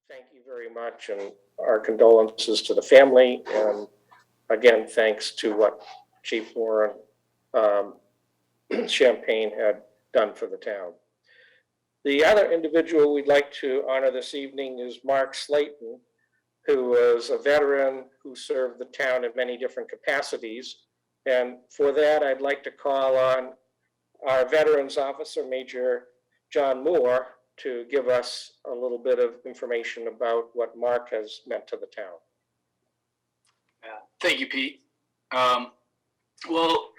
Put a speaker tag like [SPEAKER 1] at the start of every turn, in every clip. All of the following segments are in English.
[SPEAKER 1] Thank you very much, and our condolences to the family. And again, thanks to what Chief Warren Champagne had done for the town. The other individual we'd like to honor this evening is Mark Slayton, who was a veteran who served the town in many different capacities. And for that, I'd like to call on our Veterans Officer, Major John Moore, to give us a little bit of information about what Mark has meant to the town.
[SPEAKER 2] Thank you, Pete. Well,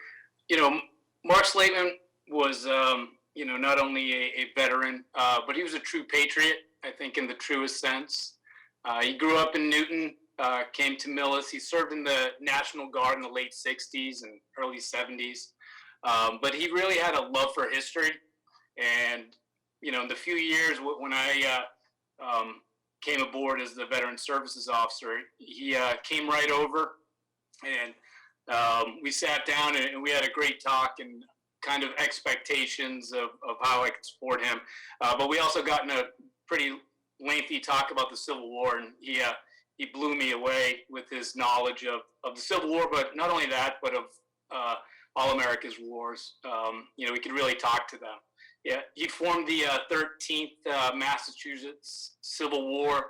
[SPEAKER 2] Mark Slayton was, not only a veteran, but he was a true patriot, I think, in the truest sense. He grew up in Newton, came to Millis. He served in the National Guard in the late 60s and early 70s. But he really had a love for history. And, in the few years when I came aboard as the Veteran Services Officer, he came right over and we sat down and we had a great talk and kind of expectations of how I could support him. But we also got in a pretty lengthy talk about the Civil War, and he blew me away with his knowledge of the Civil War, but not only that, but of all America's wars. We could really talk to them. Yeah, he formed the 13th Massachusetts Civil War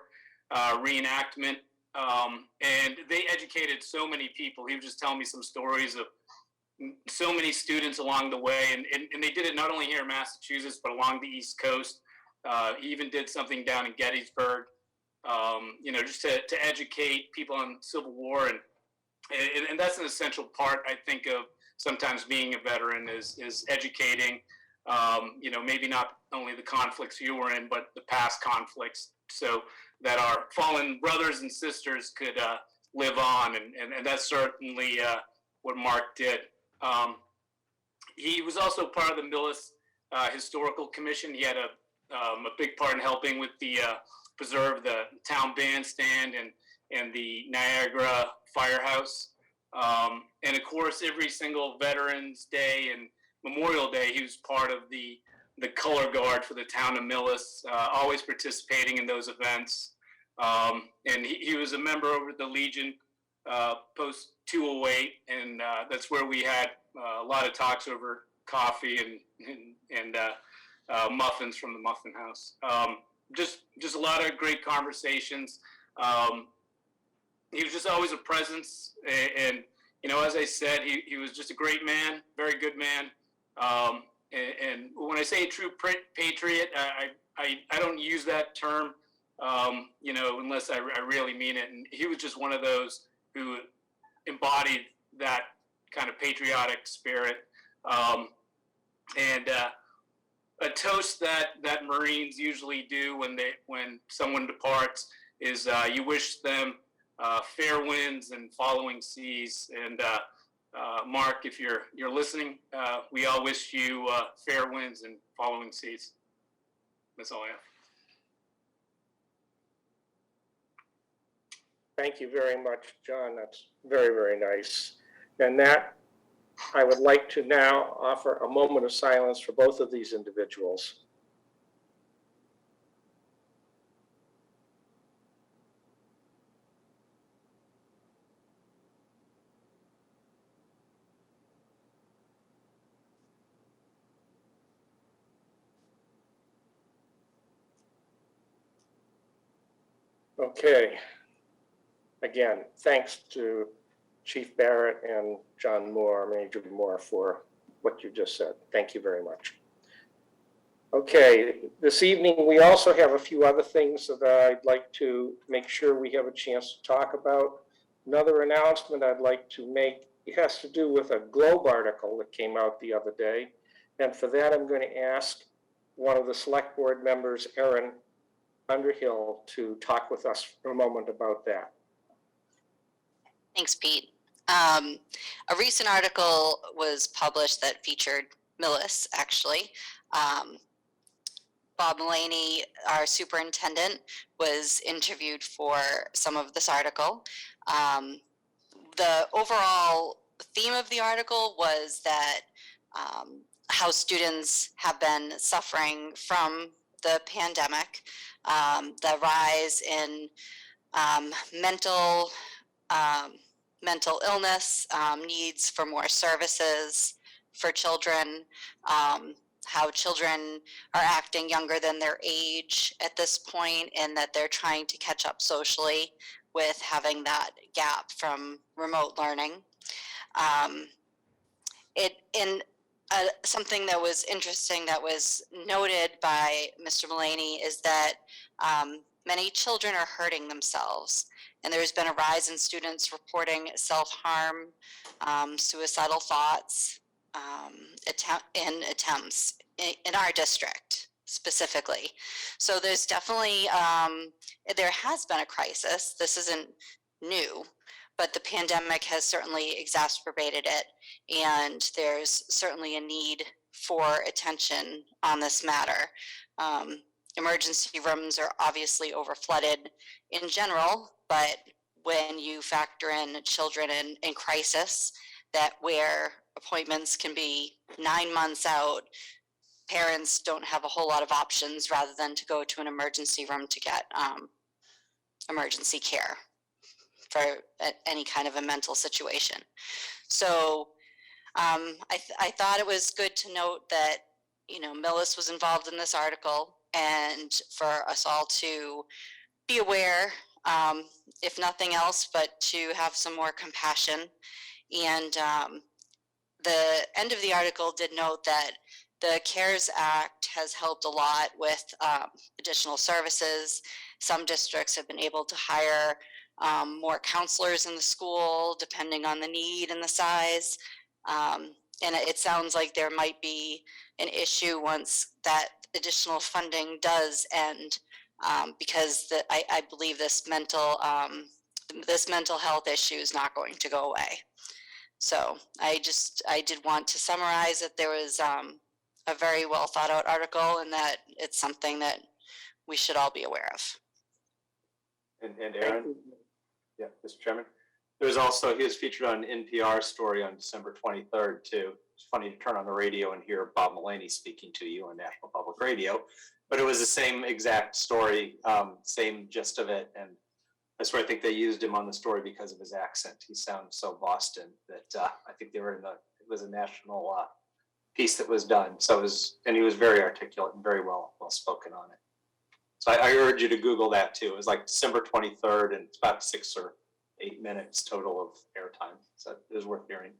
[SPEAKER 2] reenactment, and they educated so many people. He was just telling me some stories of so many students along the way, and they did it not only here in Massachusetts, but along the East Coast. He even did something down in Gettysburg, just to educate people on Civil War, and that's an essential part, I think, of sometimes being a veteran is educating. Maybe not only the conflicts you were in, but the past conflicts, so that our fallen brothers and sisters could live on, and that's certainly what Mark did. He was also part of the Millis Historical Commission. He had a big part in helping with the preserve the town bandstand and the Niagara Firehouse. And of course, every single Veterans Day and Memorial Day, he was part of the color guard for the town of Millis, always participating in those events. And he was a member of the Legion Post 208, and that's where we had a lot of talks over coffee and muffins from the Muffin House. Just a lot of great conversations. He was just always a presence, and as I said, he was just a great man, very good man. And when I say a true patriot, I don't use that term, unless I really mean it. And he was just one of those who embodied that kind of patriotic spirit. And a toast that Marines usually do when someone departs is you wish them fair winds and following seas. And Mark, if you're listening, we all wish you fair winds and following seas. That's all I have.
[SPEAKER 1] Thank you very much, John. That's very, very nice. And that, I would like to now offer a moment of silence for both of these individuals. Okay. Again, thanks to Chief Barrett and John Moore, Major Moore, for what you just said. Thank you very much. Okay, this evening we also have a few other things that I'd like to make sure we have a chance to talk about. Another announcement I'd like to make, it has to do with a Globe article that came out the other day. And for that, I'm going to ask one of the select board members, Erin Underhill, to talk with us for a moment about that.
[SPEAKER 3] Thanks, Pete. A recent article was published that featured Millis, actually. Bob Mulaney, our superintendent, was interviewed for some of this article. The overall theme of the article was that how students have been suffering from the pandemic, the rise in mental illness, needs for more services for children, how children are acting younger than their age at this point, and that they're trying to catch up socially with having that gap from remote learning. Something that was interesting that was noted by Mr. Mullaney is that many children are hurting themselves, and there's been a rise in students reporting self-harm, suicidal thoughts, attempts in our district specifically. So there's definitely, there has been a crisis. This isn't new, but the pandemic has certainly exacerbated it, and there's certainly a need for attention on this matter. Emergency rooms are obviously overflooded in general, but when you factor in children in crisis, that where appointments can be 9 months out, parents don't have a whole lot of options rather than to go to an emergency room to get emergency care for any kind of a mental situation. So I thought it was good to note that, you know, Millis was involved in this article, and for us all to be aware, if nothing else, but to have some more compassion. And the end of the article did note that the CARES Act has helped a lot with additional services. Some districts have been able to hire more counselors in the school, depending on the need and the size. And it sounds like there might be an issue once that additional funding does end, because I believe this mental health issue is not going to go away. So I did want to summarize that there was a very well thought out article, and that it's something that we should all be aware of.
[SPEAKER 4] And Aaron, yeah, Mr. Chairman, he was featured on an NPR story on December 23rd too. It's funny to turn on the radio and hear Bob Mullaney speaking to you on National Public Radio, but it was the same exact story, same gist of it. And that's where I think they used him on the story because of his accent. He sounds so Boston that I think they were it was a national piece that was done. So and he was very articulate and very well spoken on it. So I urge you to Google that too. It was like December 23rd, and it's about 6 or 8 minutes total of airtime. So it is worth hearing.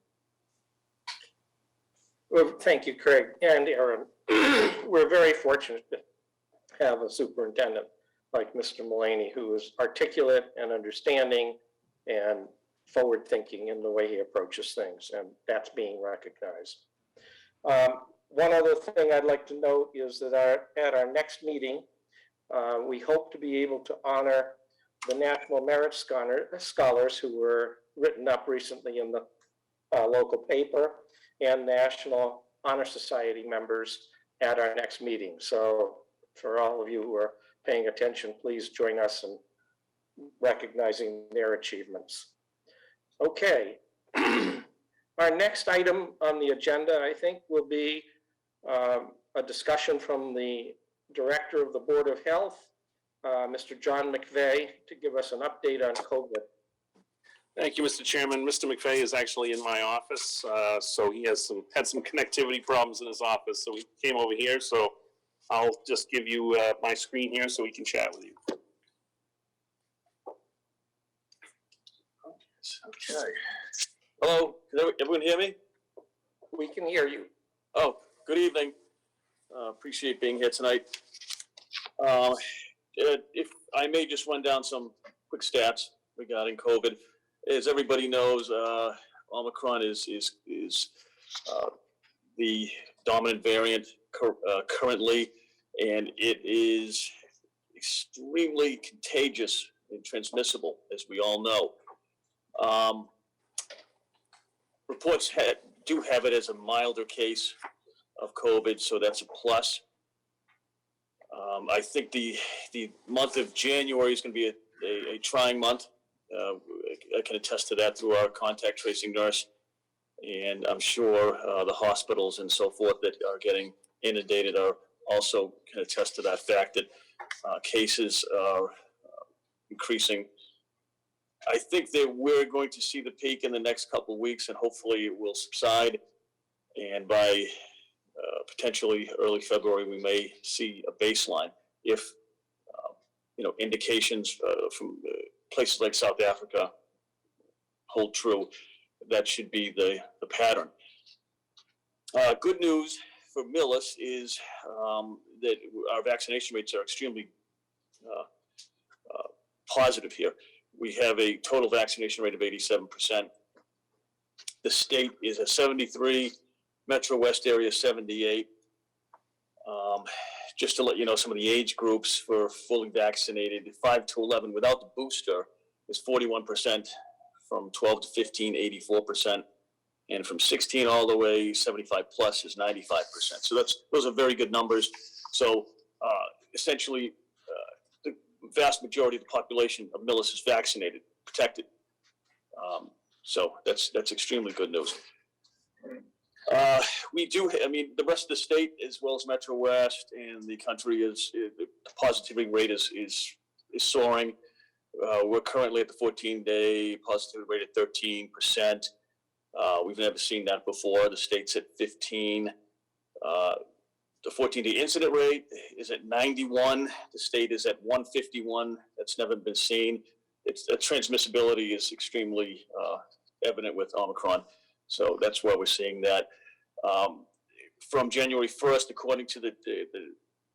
[SPEAKER 1] Well, thank you, Craig and Aaron. We're very fortunate to have a superintendent like Mr. Mullaney, who is articulate and understanding and forward-thinking in the way he approaches things, and that's being recognized. One other thing I'd like to note is that at our next meeting, we hope to be able to honor the National Merit Scholars who were written up recently in the local paper, and National Honor Society members at our next meeting. So for all of you who are paying attention, please join us in recognizing their achievements. Okay. Our next item on the agenda, I think, will be a discussion from the Director of the Board of Health, Mr. John McVeigh, to give us an update on COVID.
[SPEAKER 5] Thank you, Mr. Chairman. Mr. McVeigh is actually in my office, so he has had some connectivity problems in his office, so he came over here. So I'll just give you my screen here so we can chat with you. Okay. Hello, can everyone hear me?
[SPEAKER 1] We can hear you.
[SPEAKER 5] Oh, good evening. Appreciate being here tonight. If I may just run down some quick stats regarding COVID. As everybody knows, Omicron is the dominant variant currently, and it is extremely contagious and transmissible, as we all know. Reports do have it as a milder case of COVID, so that's a plus. I think the month of January is going to be a trying month. I can attest to that through our contact tracing nurse, and I'm sure the hospitals and so forth that are getting inundated are also can attest to that fact that cases are increasing. I think that we're going to see the peak in the next couple of weeks, and hopefully it will subside. And by potentially early February, we may see a baseline if indications from places like South Africa hold true. That should be the pattern. Good news for Millis is that our vaccination rates are extremely positive here. We have a total vaccination rate of 87%. The state is at 73, Metro West area 78. Just to let you know, some of the age groups for fully vaccinated, 5 to 11 without the booster is 41%, from 12 to 15, 84%, and from 16 all the way 75 plus is 95%. So those are very good numbers. So essentially, the vast majority of the population of Millis is vaccinated, protected. So that's extremely good news. We do, the rest of the state, as well as Metro West and the country, the positivity rate is soaring. We're currently at the 14-day positivity rate at 13%. We've never seen that before. The state's at 15. The 14-day incident rate is at 91. The state is at 151. That's never been seen. The transmissibility is extremely evident with Omicron. So that's why we're seeing that. From January 1st, according to the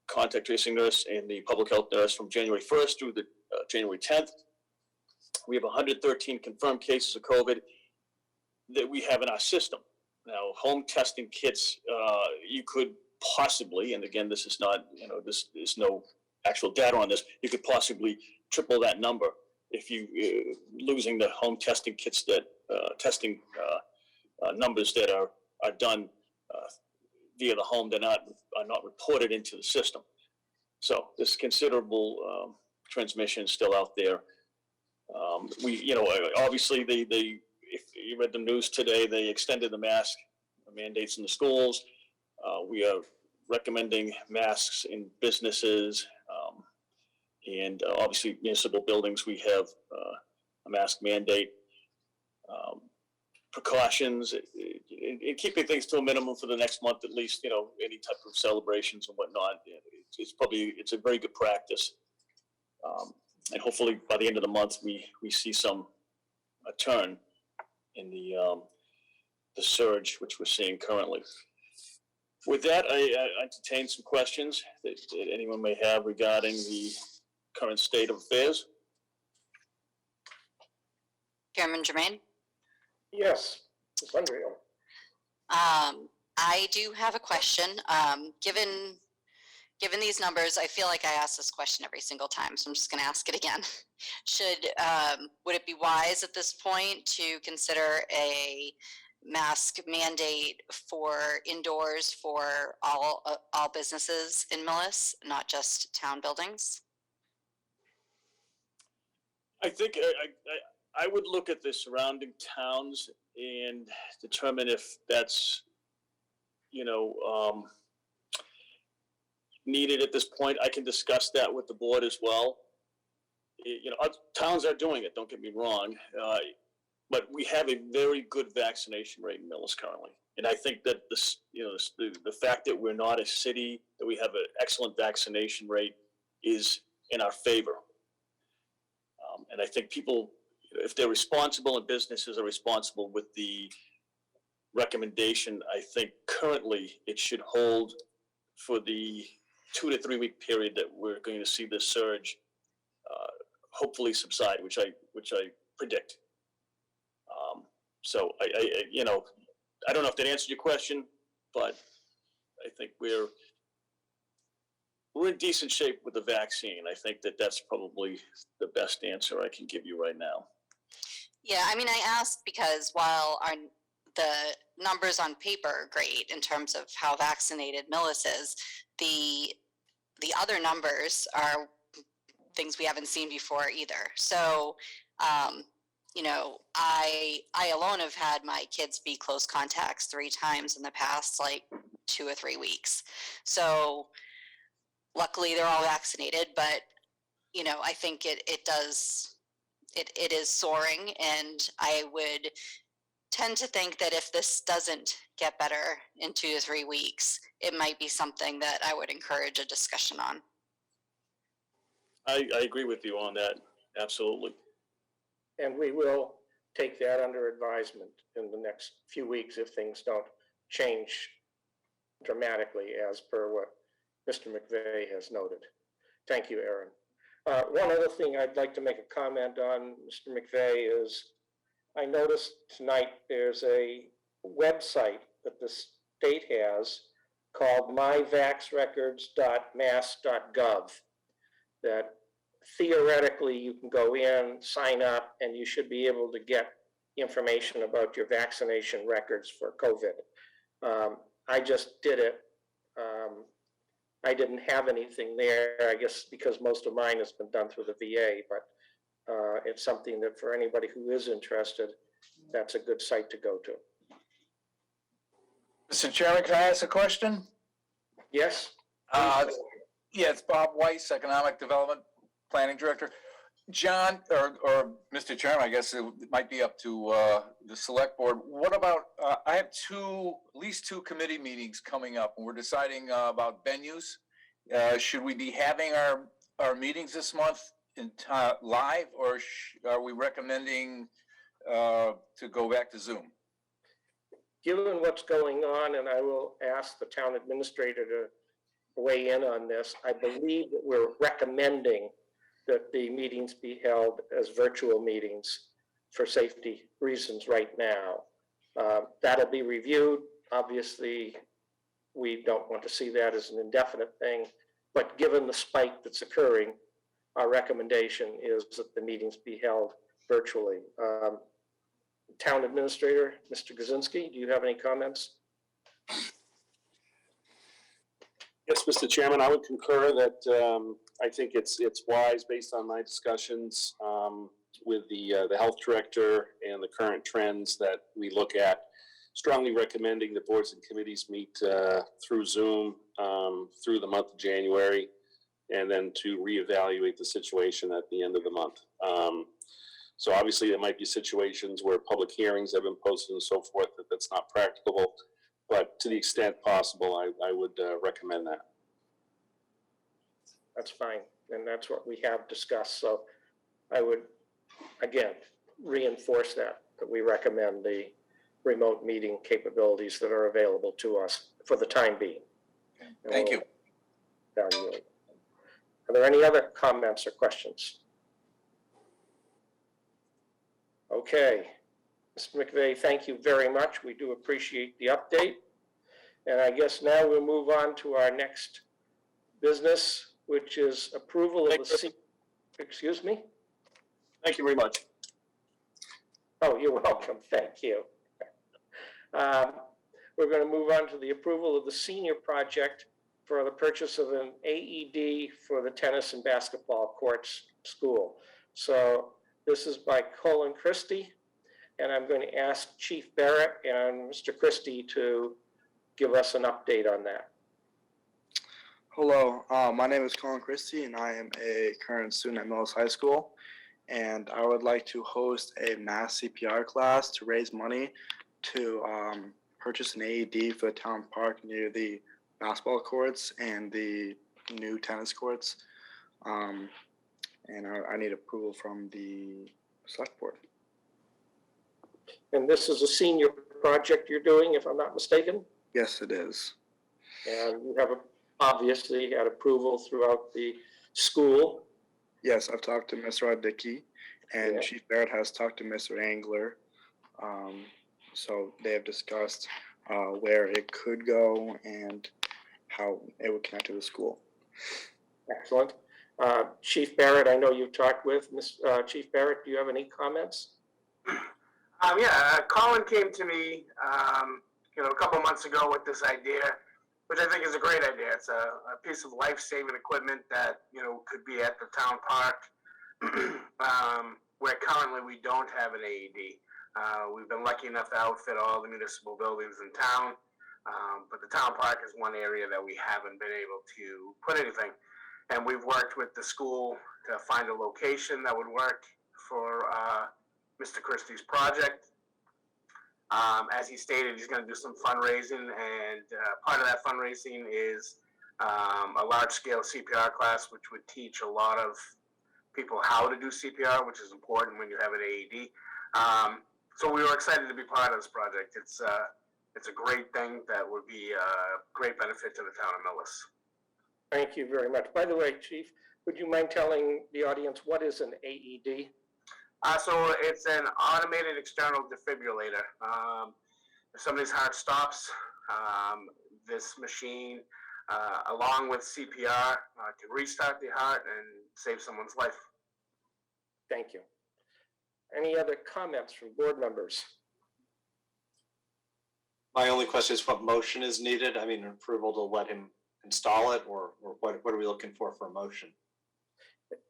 [SPEAKER 5] contact tracing nurse and the public health nurse, from January 1st through the January 10th, we have 113 confirmed cases of COVID that we have in our system. Now, home testing kits, you could possibly, and again, this is not, there's no actual data on this, you could possibly triple that number if you losing the home testing kits that testing numbers that are done via the home, are not reported into the system. So there's considerable transmission still out there. Obviously if you read the news today, they extended the mask mandates in the schools. We are recommending masks in businesses, and obviously municipal buildings, we have a mask mandate. Precautions, in keeping things to a minimum for the next month at least, any type of celebrations and whatnot. It's a very good practice. And hopefully by the end of the month, we see a turn in the surge, which we're seeing currently. With that, I entertain some questions that anyone may have regarding the current state of affairs.
[SPEAKER 3] Chairman Germain?
[SPEAKER 1] Yes, Ms. Underhill.
[SPEAKER 3] I do have a question. Given these numbers, I feel like I ask this question every single time, so I'm just going to ask it again. Would it be wise at this point to consider a mask mandate for indoors for all businesses in Millis, not just town buildings?
[SPEAKER 5] I think I would look at the surrounding towns and determine if that's, needed at this point. I can discuss that with the board as well. Our towns are doing it, don't get me wrong, but we have a very good vaccination rate in Millis currently. And I think that the fact that we're not a city, that we have an excellent vaccination rate is in our favor. And I think people, if they're responsible and businesses are responsible with the recommendation, I think currently it should hold for the 2 to 3 week period that we're going to see this surge hopefully subside, which I predict. So I don't know if that answered your question, but I think we're in decent shape with the vaccine. I think that's probably the best answer I can give you right now.
[SPEAKER 3] Yeah, I asked because while the numbers on paper are great in terms of how vaccinated Millis is, the other numbers are things we haven't seen before either. So, I alone have had my kids be close contacts 3 times in the past, 2 or 3 weeks. So, Luckily, they're all vaccinated, but you know, I think it is soaring, and I would tend to think that if this doesn't get better in 2 to 3 weeks, it might be something that I would encourage a discussion on.
[SPEAKER 5] I agree with you on that, absolutely.
[SPEAKER 1] And we will take that under advisement in the next few weeks if things don't change dramatically as per what Mr. McVeigh has noted. Thank you, Aaron. One other thing I'd like to make a comment on, Mr. McVeigh, is I noticed tonight there's a website that the state has called myvaxrecords.mass.gov that theoretically you can go in, sign up, and you should be able to get information about your vaccination records for COVID. I just did it. I didn't have anything there, I guess, because most of mine has been done through the VA, but it's something that for anybody who is interested, that's a good site to go to.
[SPEAKER 6] Mr. Chairman, can I ask a question?
[SPEAKER 1] Yes?
[SPEAKER 6] Yeah, it's Bob Weiss, Economic Development Planning Director. John, or Mr. Chairman, I guess it might be up to the select board. What about, I have at least two committee meetings coming up, and we're deciding about venues. Should we be having our meetings this month live, or are we recommending to go back to Zoom?
[SPEAKER 1] Given what's going on, and I will ask the town administrator to weigh in on this, I believe that we're recommending that the meetings be held as virtual meetings for safety reasons right now. That'll be reviewed. Obviously, we don't want to see that as an indefinite thing, but given the spike that's occurring, our recommendation is that the meetings be held virtually. Town Administrator, Mr. Gazinski, do you have any comments?
[SPEAKER 7] Yes, Mr. Chairman, I would concur that I think it's wise, based on my discussions with the health director and the current trends that we look at, strongly recommending that boards and committees meet through Zoom through the month of January, and then to reevaluate the situation at the end of the month. So obviously there might be situations where public hearings have been posted and so forth that's not practicable, but to the extent possible, I would recommend that.
[SPEAKER 1] That's fine, and that's what we have discussed. So I would, again, reinforce that we recommend the remote meeting capabilities that are available to us for the time being.
[SPEAKER 6] Thank you.
[SPEAKER 1] Evaluate. Are there any other comments or questions? Okay, Mr. McVeigh, thank you very much. We do appreciate the update. And I guess now we'll move on to our next business, which is approval of the, excuse me?
[SPEAKER 5] Thank you very much.
[SPEAKER 1] Oh, you're welcome. Thank you. We're going to move on to the approval of the senior project for the purchase of an AED for the tennis and basketball courts school. So this is by Colin Christie, and I'm going to ask Chief Barrett and Mr. Christie to give us an update on that.
[SPEAKER 8] Hello, my name is Colin Christie, and I am a current student at Millis High School. And I would like to host a mass CPR class to raise money to purchase an AED for the town park near the basketball courts and the new tennis courts. And I need approval from the select board.
[SPEAKER 1] And this is a senior project you're doing, if I'm not mistaken?
[SPEAKER 8] Yes, it is.
[SPEAKER 1] And you have obviously had approval throughout the school.
[SPEAKER 8] Yes, I've talked to Mr. Radicki, and
[SPEAKER 1] Yeah.
[SPEAKER 8] Chief Barrett has talked to Mr. Angler. So they have discussed where it could go and how it would connect to the school.
[SPEAKER 1] Excellent. Chief Barrett, I know you've talked with. Chief Barrett, do you have any comments?
[SPEAKER 9] Colin came to me, a couple months ago with this idea, which I think is a great idea. It's a piece of life-saving equipment that, could be at the town park, where currently we don't have an AED. We've been lucky enough to outfit all the municipal buildings in town. But the town park is one area that we haven't been able to put anything. And we've worked with the school to find a location that would work for Mr. Christie's project. As he stated, he's going to do some fundraising, and part of that fundraising is a large-scale CPR class, which would teach a lot of people how to do CPR, which is important when you have an AED. So we were excited to be part of this project. It's a great thing that would be a great benefit to the town of Millis.
[SPEAKER 1] Thank you very much. By the way, Chief, would you mind telling the audience what is an AED?
[SPEAKER 9] So it's an automated external defibrillator. If somebody's heart stops, this machine, along with CPR, can restart the heart and save someone's life.
[SPEAKER 1] Thank you. Any other comments from board members?
[SPEAKER 4] My only question is what motion is needed? I mean, approval to let him install it, or what are we looking for a motion?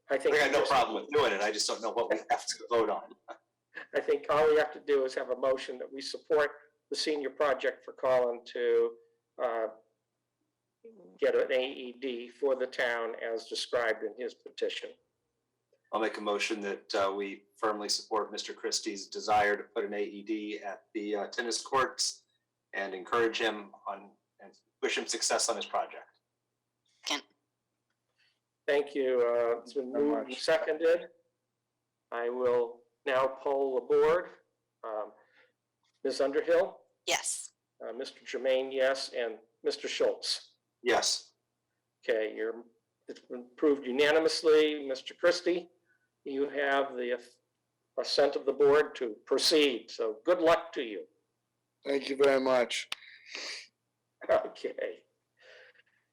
[SPEAKER 1] I think
[SPEAKER 4] I got no problem with doing it. I just don't know what we have to vote on.
[SPEAKER 1] I think all we have to do is have a motion that we support the senior project for Colin to get an AED for the town as described in his petition.
[SPEAKER 4] I'll make a motion that we firmly support Mr. Christie's desire to put an AED at the tennis courts and encourage him on and wish him success on his project.
[SPEAKER 1] Thank you. It's been moved and seconded. I will now poll the board. Ms. Underhill?
[SPEAKER 3] Yes.
[SPEAKER 1] Mr. Jermaine, yes, and Mr. Schultz?
[SPEAKER 4] Yes.
[SPEAKER 1] Okay, it's been approved unanimously. Mr. Christie, you have the assent of the board to proceed, so good luck to you.
[SPEAKER 8] Thank you very much.
[SPEAKER 1] Okay,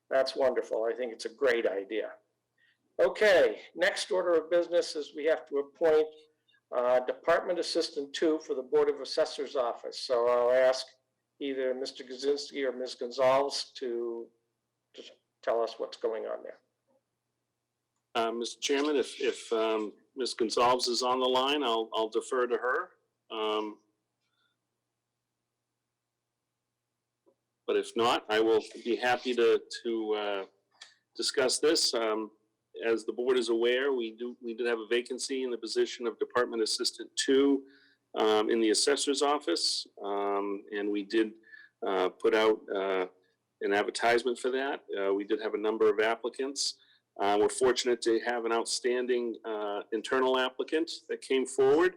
[SPEAKER 1] that's wonderful. I think it's a great idea. Okay, next order of business is we have to appoint Department Assistant 2 for the Board of Assessors Office. So I'll ask either Mr. Kaczynski or Ms. Gonzalez to tell us what's going on there.
[SPEAKER 7] Mr. Chairman, if Ms. Gonzalez is on the line, I'll defer to her. But if not, I will be happy to discuss this. As the board is aware, we did have a vacancy in the position of Department Assistant 2 in the assessor's office, and we did put out an advertisement for that. We did have a number of applicants. We're fortunate to have an outstanding internal applicant that came forward,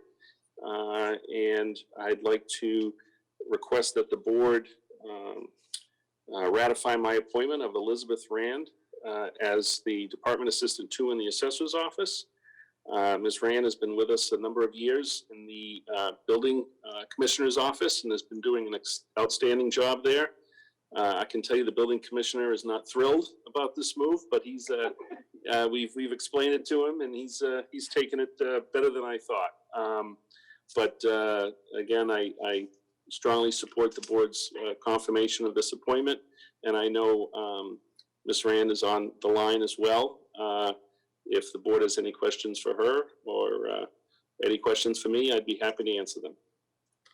[SPEAKER 7] and I'd like to request that the board ratify my appointment of Elizabeth Rand as the Department Assistant 2 in the Assessor's Office. Ms. Rand has been with us a number of years in the Building Commissioner's Office and has been doing an outstanding job there. I can tell you the Building Commissioner is not thrilled about this move, but we've explained it to him, and he's taken it better than I thought. But again, I strongly support the board's confirmation of this appointment, and I know Ms. Rand is on the line as well. If the board has any questions for her or any questions for me, I'd be happy to answer them.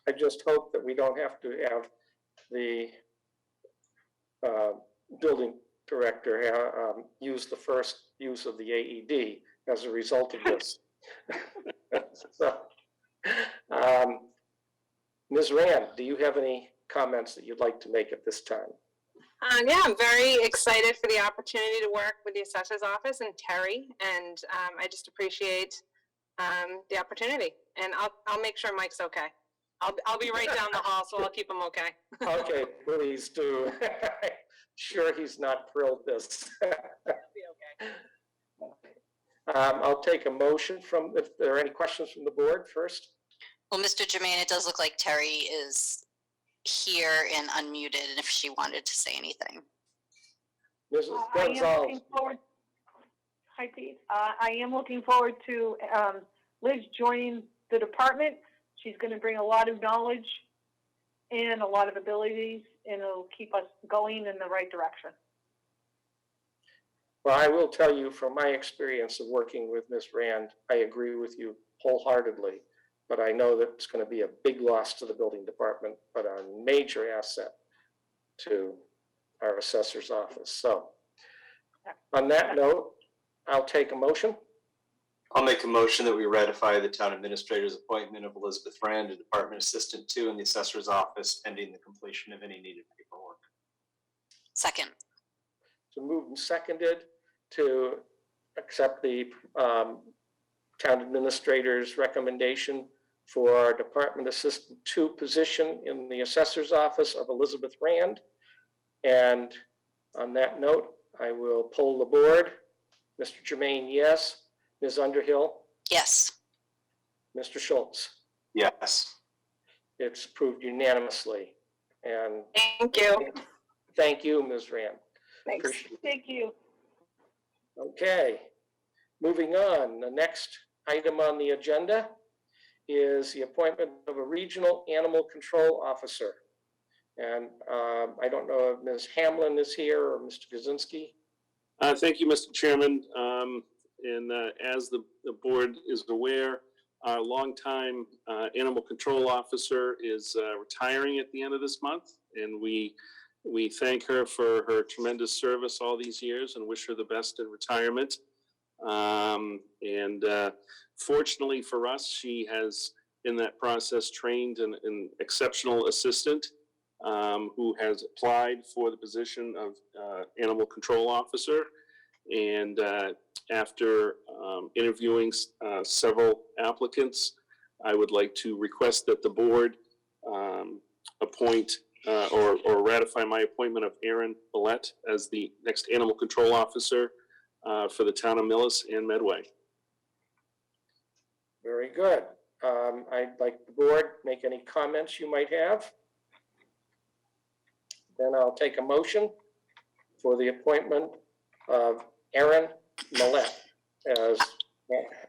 [SPEAKER 1] I just hope that we don't have to have the building director use the first use of the AED as a result of this. So, Ms. Rand, do you have any comments that you'd like to make at this time?
[SPEAKER 10] Yeah, I'm very excited for the opportunity to work with the assessor's office and Terry, and I just appreciate the opportunity. And I'll make sure Mike's okay. I'll be right down the hall, so I'll keep him okay.
[SPEAKER 1] Okay, please do. Sure, he's not thrilled this.
[SPEAKER 10] Be okay.
[SPEAKER 1] I'll take a motion if there are any questions from the board first.
[SPEAKER 3] Well, Mr. Jermaine, it does look like Terry is here and unmuted, and if she wanted to say anything.
[SPEAKER 1] Mrs.
[SPEAKER 11] I am
[SPEAKER 1] Gonzalez.
[SPEAKER 11] looking forward. Hi, Pete. I am looking forward to Liz joining the department. She's going to bring a lot of knowledge and a lot of abilities, and it'll keep us going in the right direction.
[SPEAKER 1] Well, I will tell you from my experience of working with Ms. Rand, I agree with you wholeheartedly, but I know that it's going to be a big loss to the building department, but a major asset to our assessor's office. So on that note, I'll take a motion.
[SPEAKER 4] I'll make a motion that we ratify the town administrator's appointment of Elizabeth Rand to Department Assistant 2 in the assessor's office pending the completion of any needed paperwork.
[SPEAKER 3] Second.
[SPEAKER 1] So moved and seconded to accept the town administrator's recommendation for our Department Assistant 2 position in the assessor's office of Elizabeth Rand. And on that note, I will poll the board. Mr. Jermaine, yes. Ms. Underhill?
[SPEAKER 3] Yes.
[SPEAKER 1] Mr. Schultz?
[SPEAKER 4] Yes.
[SPEAKER 1] It's approved unanimously. And
[SPEAKER 10] Thank you.
[SPEAKER 1] thank you, Ms. Rand.
[SPEAKER 10] Thanks.
[SPEAKER 1] Appreciate it.
[SPEAKER 11] Thank you.
[SPEAKER 1] Okay, moving on. The next item on the agenda is the appointment of a regional animal control officer. And I don't know if Ms. Hamlin is here or Mr. Kaczynski.
[SPEAKER 7] Thank you, Mr. Chairman. And as the board is aware, our longtime animal control officer is retiring at the end of this month. And we thank her for her tremendous service all these years and wish her the best in retirement. Fortunately for us, she has in that process trained an exceptional assistant who has applied for the position of animal control officer. And after interviewing several applicants, I would like to request that the board appoint or ratify my appointment of Erin Millett as the next animal control officer for the town of Millis and Medway.
[SPEAKER 1] Very good. I'd like the board make any comments you might have. Then I'll take a motion for the appointment of Erin Millett as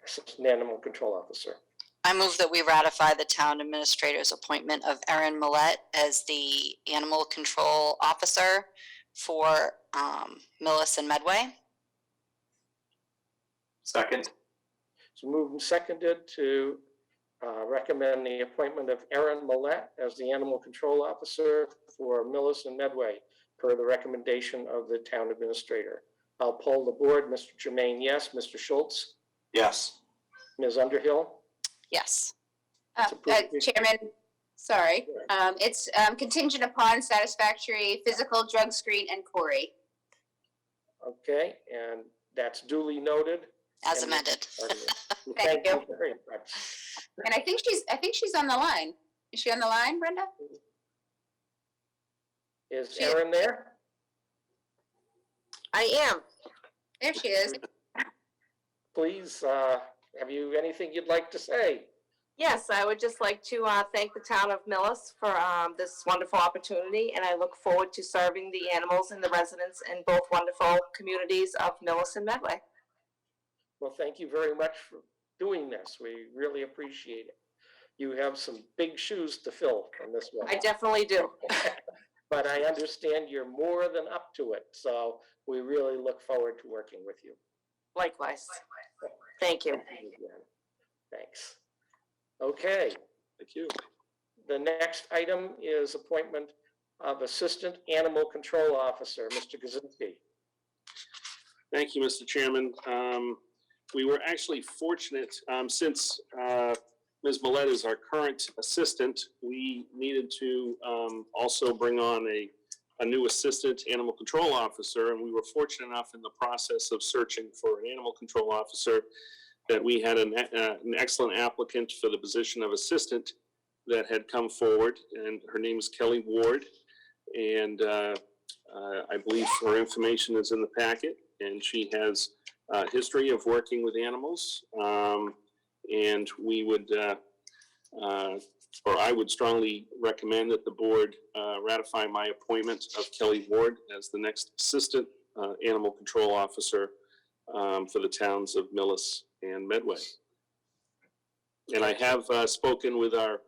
[SPEAKER 1] Assistant Animal Control Officer.
[SPEAKER 3] I move that we ratify the town administrator's appointment of Erin Millett as the animal control officer for Millis and Medway.
[SPEAKER 4] Second.
[SPEAKER 1] So moved and seconded to recommend the appointment of Erin Millett as the Animal Control Officer for Millis and Medway per the recommendation of the town administrator. I'll poll the board. Mr. Jermaine, yes. Mr. Schultz?
[SPEAKER 4] Yes.
[SPEAKER 1] Ms. Underhill?
[SPEAKER 3] Yes.
[SPEAKER 12] Chairman, sorry. It's contingent upon satisfactory physical, drug screen, and Corey.
[SPEAKER 1] Okay, and that's duly noted.
[SPEAKER 3] As amended.
[SPEAKER 12] Thank you.
[SPEAKER 1] Very much.
[SPEAKER 12] And I think she's on the line. Is she on the line, Brenda?
[SPEAKER 1] Is Erin there?
[SPEAKER 10] I am.
[SPEAKER 12] There she is.
[SPEAKER 1] Please, have you anything you'd like to say?
[SPEAKER 13] Yes, I would just like to thank the town of Millis for this wonderful opportunity, and I look forward to serving the animals and the residents in both wonderful communities of Millis and Medway.
[SPEAKER 1] Well, thank you very much for doing this. We really appreciate it. You have some big shoes to fill on this one.
[SPEAKER 13] I definitely do.
[SPEAKER 1] But I understand you're more than up to it, so we really look forward to working with you.
[SPEAKER 13] Likewise. Thank you.
[SPEAKER 1] Thanks. Okay.
[SPEAKER 7] Thank you.
[SPEAKER 1] The next item is appointment of Assistant Animal Control Officer, Mr. Kaczynski.
[SPEAKER 7] Thank you, Mr. Chairman. We were actually fortunate since Ms. Millett is our current assistant. We needed to also bring on a new assistant animal control officer, and we were fortunate enough in the process of searching for an animal control officer that we had an excellent applicant for the position of assistant that had come forward, and her name is Kelly Ward. And I believe her information is in the packet, and she has a history of working with animals. And we would, or I would strongly recommend that the board ratify my appointment of Kelly Ward as the next assistant animal control officer for the towns of Millis and Medway. And I have spoken with our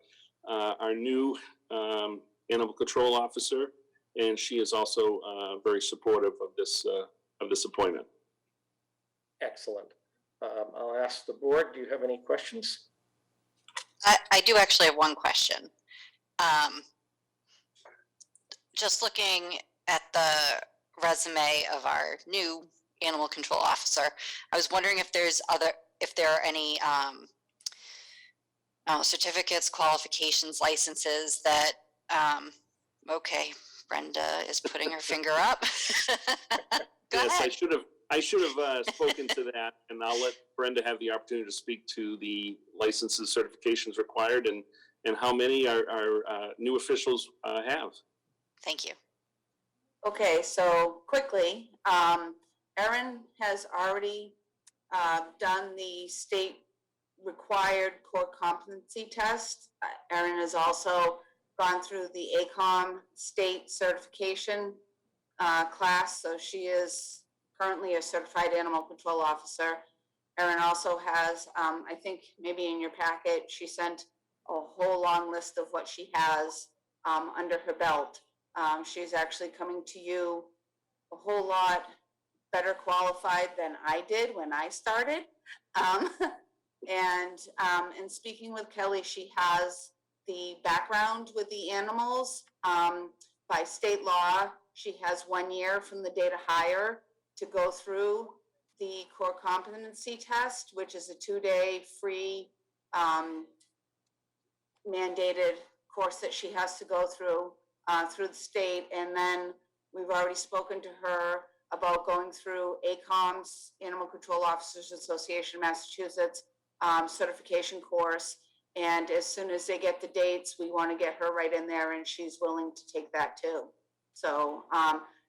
[SPEAKER 7] new animal control officer, and she is also very supportive of this appointment.
[SPEAKER 1] Excellent. I'll ask the board, do you have any questions?
[SPEAKER 3] I do actually have one question. just looking at the resume of our new animal control officer, I was wondering if there are any certificates, qualifications, licenses that, okay, Brenda is putting her finger up. Go
[SPEAKER 7] Yes,
[SPEAKER 3] ahead.
[SPEAKER 7] I should have spoken to that, and I'll let Brenda have the opportunity to speak to the licenses, certifications required, and how many our new officials have.
[SPEAKER 3] Thank you.
[SPEAKER 12] Okay, so quickly, Erin has already done the state required core competency test. Erin has also gone through the ACOM state certification class, so she is currently a certified animal control officer. Erin also has, I think maybe in your packet, she sent a whole long list of what she has under her belt. She's actually coming to you a whole lot better qualified than I did when I started. And in speaking with Kelly, she has the background with the animals. By state law, she has 1 year from the date of hire to go through the core competency test, which is a 2-day free mandated course that she has to go through the state. And then we've already spoken to her about going through ACOM's Animal Control Officers Association of Massachusetts certification course. And as soon as they get the dates, we want to get her right in there, and she's willing to take that too. So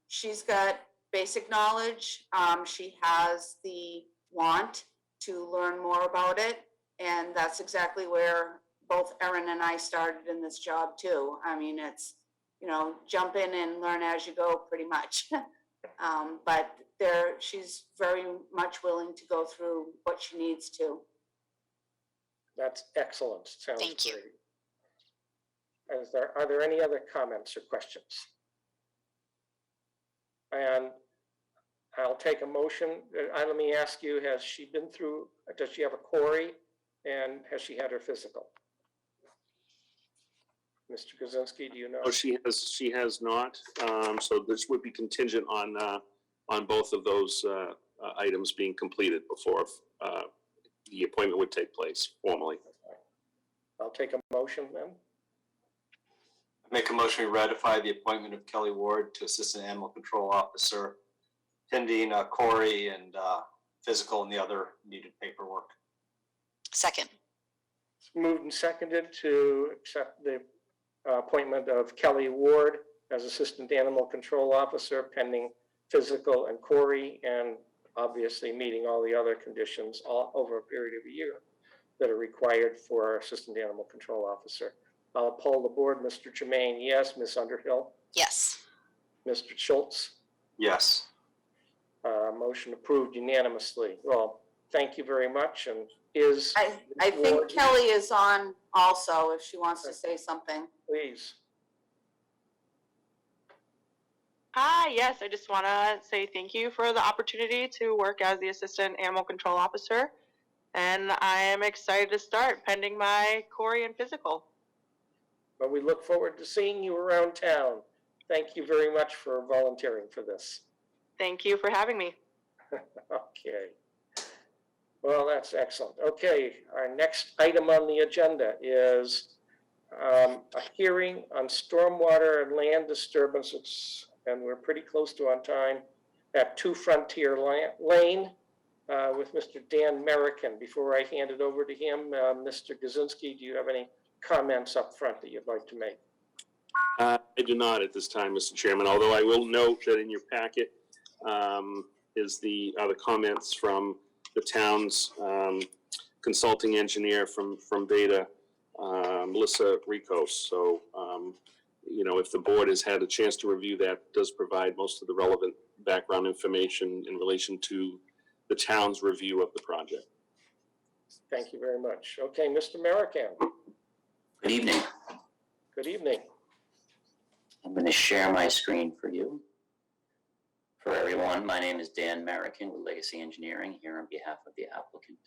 [SPEAKER 12] she's got basic knowledge. She has the want to learn more about it. And that's exactly where both Erin and I started in this job too. I mean, it's, jump in and learn as you go pretty much. But she's very much willing to go through what she needs to.
[SPEAKER 1] That's excellent. Sounds
[SPEAKER 3] Thank you.
[SPEAKER 1] great. Are there any other comments or questions? And I'll take a motion. Let me ask you, has she been through, does she have a Corey, and has she had her physical? Mr. Kaczynski, do you know?
[SPEAKER 7] Oh, she has not. So this would be contingent on both of those items being completed before the appointment would take place formally.
[SPEAKER 1] I'll take a motion then.
[SPEAKER 4] Make a motion to ratify the appointment of Kelly Ward to Assistant Animal Control Officer, pending Corey and physical and the other needed paperwork.
[SPEAKER 3] Second.
[SPEAKER 1] It's moved and seconded to accept the appointment of Kelly Ward as Assistant Animal Control Officer, pending physical and Corey, and obviously meeting all the other conditions all over a period of a year that are required for our Assistant Animal Control Officer. I'll poll the board. Mr. Jermaine, yes. Ms. Underhill?
[SPEAKER 3] Yes.
[SPEAKER 1] Mr. Schultz?
[SPEAKER 4] Yes.
[SPEAKER 1] Motion approved unanimously. Well, thank you very much. And is
[SPEAKER 12] I think Kelly is on also, if she wants to say something.
[SPEAKER 1] Please.
[SPEAKER 14] Hi, yes, I just want to say thank you for the opportunity to work as the Assistant Animal Control Officer. And I am excited to start pending my Corey and physical.
[SPEAKER 1] But we look forward to seeing you around town. Thank you very much for volunteering for this.
[SPEAKER 14] Thank you for having me.
[SPEAKER 1] Okay. Well, that's excellent. Okay, our next item on the agenda is a hearing on stormwater and land disturbances, and we're pretty close to on time, at 2 Frontier Lane with Mr. Dan Merrickin. Before I hand it over to him, Mr. Kaczynski, do you have any comments up front that you'd like to make?
[SPEAKER 7] I do not at this time, Mr. Chairman, although I will note that in your packet is the comments from the town's consulting engineer from Beta, Melissa Ricos. So, if the board has had a chance to review that, it does provide most of the relevant background information in relation to the town's review of the project.
[SPEAKER 1] Thank you very much. Okay, Mr. Merrickin.
[SPEAKER 15] Good evening.
[SPEAKER 1] Good evening.
[SPEAKER 15] I'm going to share my screen for you. For everyone, my name is Dan Merrickin with Legacy Engineering here on behalf of the applicant.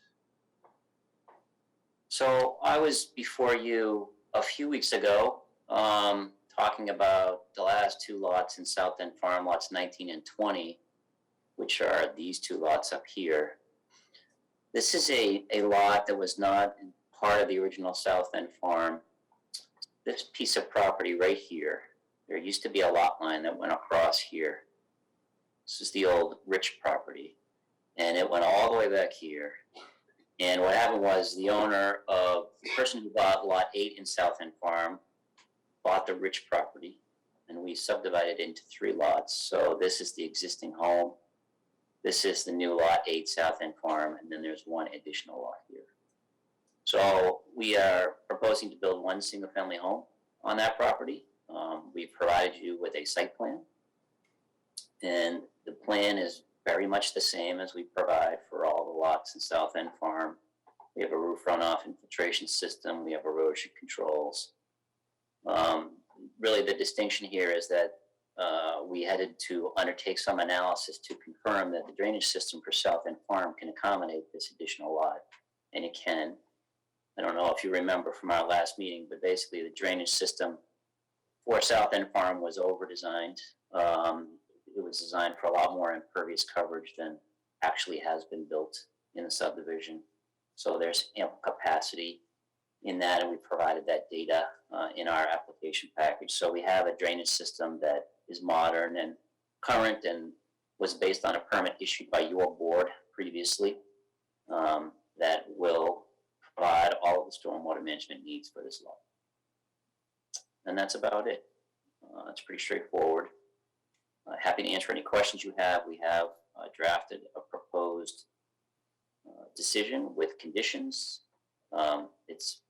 [SPEAKER 15] So I was before you a few weeks ago talking about the last two lots in South End Farm, lots 19 and 20, which are these two lots up here. This is a lot that was not part of the original South End Farm. This piece of property right here, there used to be a lot line that went across here. This is the old Rich property. And it went all the way back here. And what happened was the person who bought lot 8 in South End Farm bought the Rich property, and we subdivided it into 3 lots. So this is the existing home. This is the new lot 8 South End Farm, and then there's one additional lot here. So we are proposing to build one single-family home on that property. We've provided you with a site plan, and the plan is very much the same as we provide for all the lots in South End Farm. We have a roof runoff infiltration system. We have erosion controls. Really, the distinction here is that we had to undertake some analysis to confirm that the drainage system for South End Farm can accommodate this additional lot, and it can. I don't know if you remember from our last meeting, but basically the drainage system for South End Farm was over-designed. It was designed for a lot more impervious coverage than actually has been built in the subdivision. So there's ample capacity in that, and we provided that data in our application package. So we have a drainage system that is modern and current and was based on a permit issued by your board previously that will provide all of the stormwater management needs for this lot. And that's about it. It's pretty straightforward. Happy to answer any questions you have. We have drafted a proposed decision with conditions. It's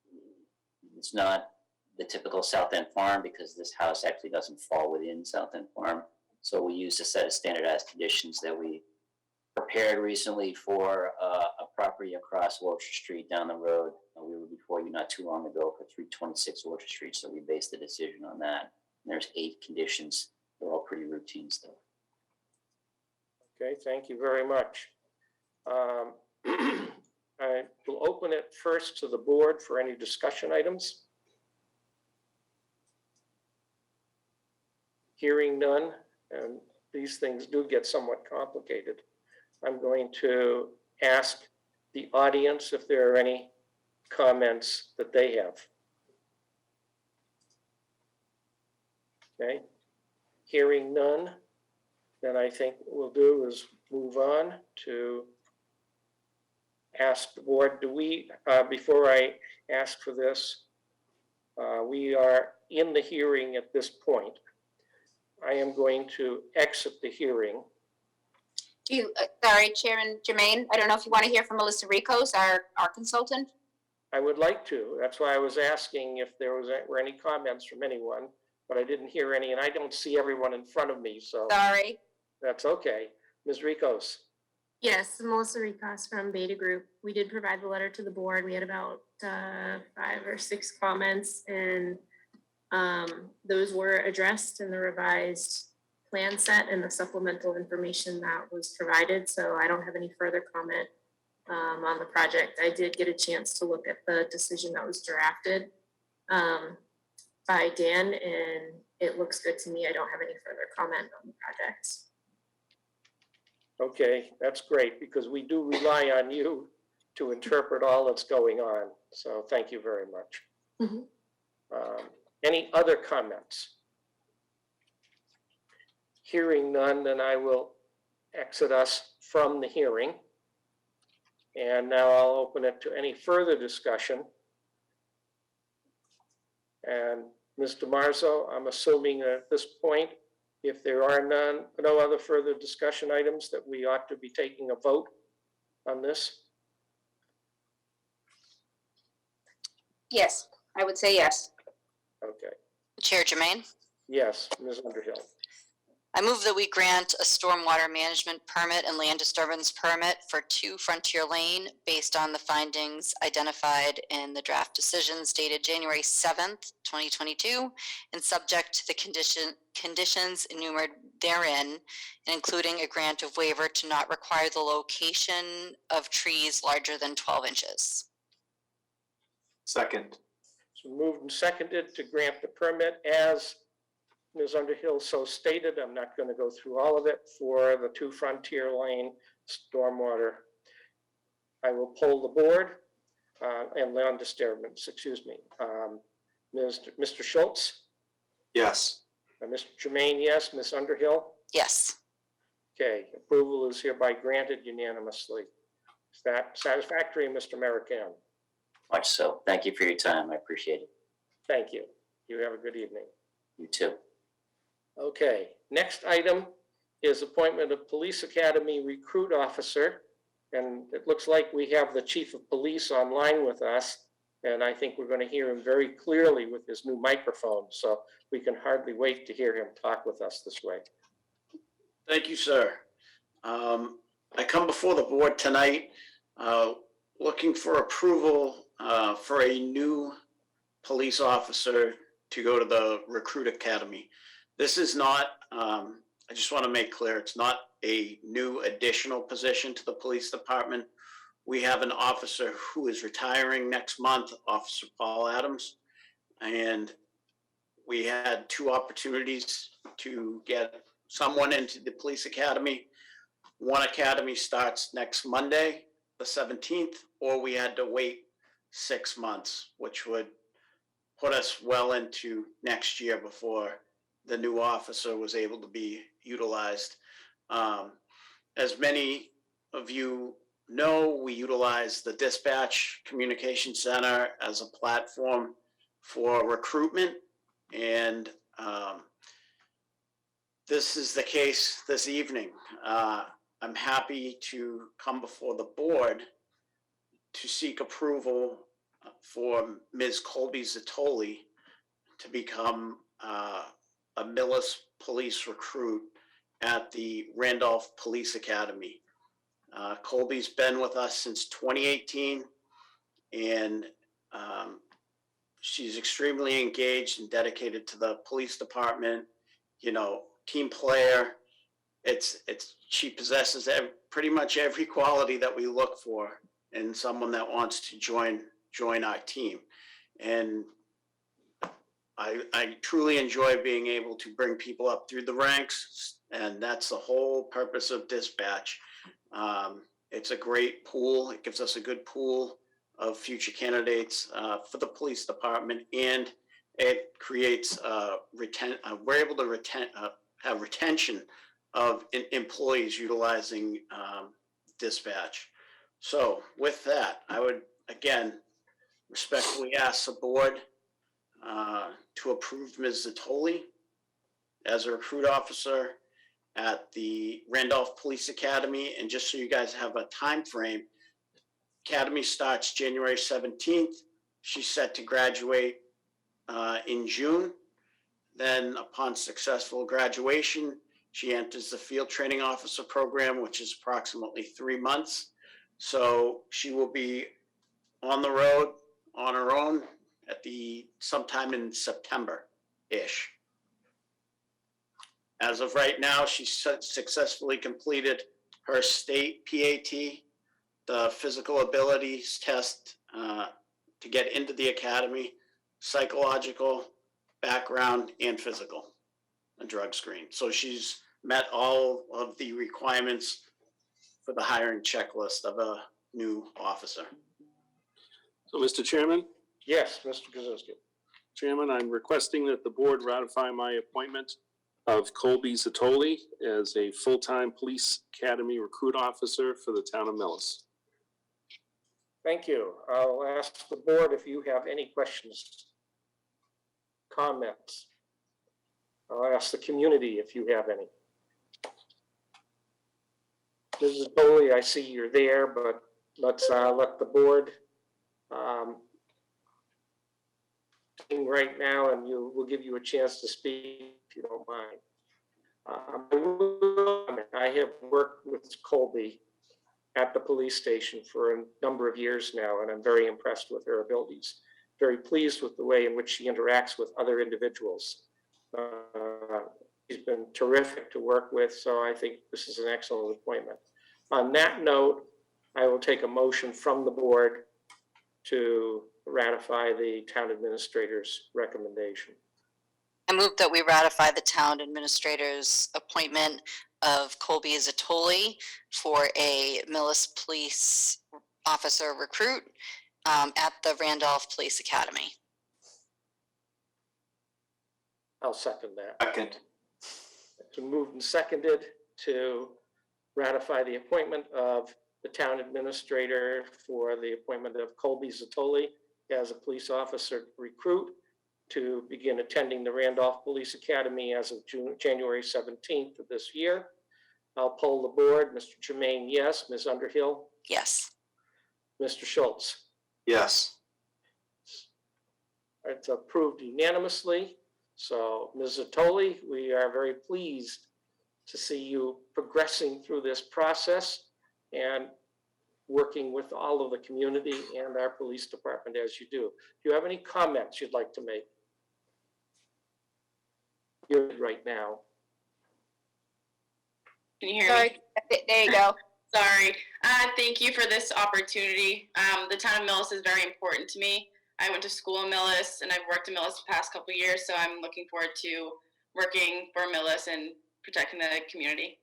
[SPEAKER 15] not the typical South End Farm because this house actually doesn't fall within South End Farm. So we used a set of standardized conditions that we prepared recently for a property across Orchard Street down the road. We were before you not too long ago for 326 Orchard Street, so we based the decision on that. And there's 8 conditions. They're all pretty routine stuff.
[SPEAKER 1] Okay, thank you very much. I will open it first to the board for any discussion items. Hearing none, and these things do get somewhat complicated, I'm going to ask the audience if there are any comments that they have. Okay, hearing none, then I think what we'll do is move on to ask the board, do we, before I ask for this, we are in the hearing at this point. I am going to exit the hearing.
[SPEAKER 16] Do you, sorry, Chairman Jermaine, I don't know if you want to hear from Melissa Ricos, our consultant?
[SPEAKER 1] I would like to. That's why I was asking if there were any comments from anyone, but I didn't hear any, and I don't see everyone in front of me, so.
[SPEAKER 16] Sorry.
[SPEAKER 1] That's okay. Ms. Ricos.
[SPEAKER 17] Yes, Melissa Ricos from Beta Group. We did provide the letter to the board. We had about 5 or 6 comments, and those were addressed in the revised plan set and the supplemental information that was provided. So I don't have any further comment on the project. I did get a chance to look at the decision that was drafted by Dan, and it looks good to me. I don't have any further comment on the project.
[SPEAKER 1] Okay, that's great, because we do rely on you to interpret all that's going on. So thank you very much.
[SPEAKER 17] Mm-hmm.
[SPEAKER 1] Any other comments? Hearing none, then I will exit us from the hearing. And now I'll open it to any further discussion. And Ms. DiMarzo, I'm assuming at this point, if there are no other further discussion items, that we ought to be taking a vote on this.
[SPEAKER 16] Yes, I would say yes.
[SPEAKER 1] Okay.
[SPEAKER 3] Chair Jermaine,
[SPEAKER 1] Yes, Ms. Underhill.
[SPEAKER 3] I move that we grant a stormwater management permit and land disturbance permit for 2 Frontier Lane based on the findings identified in the draft decisions dated January 7th, 2022, and subject to the conditions enumerated therein, including a grant of waiver to not require the location of trees larger than 12 inches.
[SPEAKER 4] Second.
[SPEAKER 1] So moved and seconded to grant the permit as Ms. Underhill so stated. I'm not going to go through all of it. For the 2 Frontier Lane stormwater, I will poll the board and land disturbance, excuse me. Mr. Schultz,
[SPEAKER 4] Yes.
[SPEAKER 1] Mr. Jermaine, yes. Ms. Underhill?
[SPEAKER 3] Yes.
[SPEAKER 1] Okay, approval is hereby granted unanimously. Is that satisfactory, Mr. Marican?
[SPEAKER 15] Much so. Thank you for your time. I appreciate it.
[SPEAKER 1] Thank you. You have a good evening.
[SPEAKER 15] You too.
[SPEAKER 1] Okay, next item is appointment of Police Academy Recruit Officer. And it looks like we have the Chief of Police online with us. And I think we're going to hear him very clearly with his new microphone. So we can hardly wait to hear him talk with us this way.
[SPEAKER 18] Thank you, sir. I come before the board tonight looking for approval for a new police officer to go to the Recruit Academy. This is not, I just want to make clear, it's not a new additional position to the police department. We have an officer who is retiring next month, Officer Paul Adams, and we had 2 opportunities to get someone into the police academy. One academy starts next Monday, the 17th, or we had to wait 6 months, which would put us well into next year before the new officer was able to be utilized. As many of you know, we utilize the Dispatch Communication Center as a platform for recruitment, and this is the case this evening. I'm happy to come before the board to seek approval for Ms. Colby Zatoli to become a Millis police recruit at the Randolph Police Academy. Colby's been with us since 2018, and she's extremely engaged and dedicated to the police department. You know, team player. She possesses pretty much every quality that we look for in someone that wants to join our team. And I truly enjoy being able to bring people up through the ranks, and that's the whole purpose of Dispatch. It's a great pool. It gives us a good pool of future candidates for the police department, and it creates we're able to have retention of employees utilizing Dispatch. So with that, I would again respectfully ask the board to approve Ms. Zatoli as a recruit officer at the Randolph Police Academy. And just so you guys have a time frame, Academy starts January 17th. She's set to graduate in June. Then upon successful graduation, she enters the field training officer program, which is approximately 3 months. So she will be on the road on her own at sometime in September-ish. As of right now, she's successfully completed her state PAT, the physical abilities test to get into the academy, psychological, background, and physical, a drug screen. So she's met all of the requirements for the hiring checklist of a new officer.
[SPEAKER 7] So, Mr. Chairman?
[SPEAKER 1] Yes, Mr. Kaczynski.
[SPEAKER 7] Chairman, I'm requesting that the board ratify my appointment of Colby Zatoli as a full-time police academy recruit officer for the town of Millis.
[SPEAKER 1] Thank you. I'll ask the board if you have any questions, comments. I'll ask the community if you have any. Mrs. Boley, I see you're there, but let's let the board right now, and we'll give you a chance to speak if you don't mind. I have worked with Colby at the police station for a number of years now, and I'm very impressed with her abilities. Very pleased with the way in which she interacts with other individuals. She's been terrific to work with, so I think this is an excellent appointment. On that note, I will take a motion from the board to ratify the town administrator's recommendation.
[SPEAKER 3] I move that we ratify the town administrator's appointment of Colby Zatoli for a Millis Police Officer recruit at the Randolph Police Academy.
[SPEAKER 1] I'll second that.
[SPEAKER 4] Second.
[SPEAKER 1] It's been moved and seconded to ratify the appointment of the town administrator for the appointment of Colby Zatoli as a police officer recruit to begin attending the Randolph Police Academy as of January 17th of this year. I'll poll the board. Mr. Jermaine, yes. Ms. Underhill?
[SPEAKER 3] Yes.
[SPEAKER 1] Mr. Schultz?
[SPEAKER 4] Yes.
[SPEAKER 1] It's approved unanimously. So, Ms. Zatoli, we are very pleased to see you progressing through this process and working with all of the community and our police department as you do. Do you have any comments you'd like to make? You're right now.
[SPEAKER 19] Can you hear me?
[SPEAKER 16] There you go.
[SPEAKER 19] Sorry. Thank you for this opportunity. The town of Millis is very important to me. I went to school in Millis and I've worked in Millis the past couple of years, so I'm looking forward to working for Millis and protecting the community.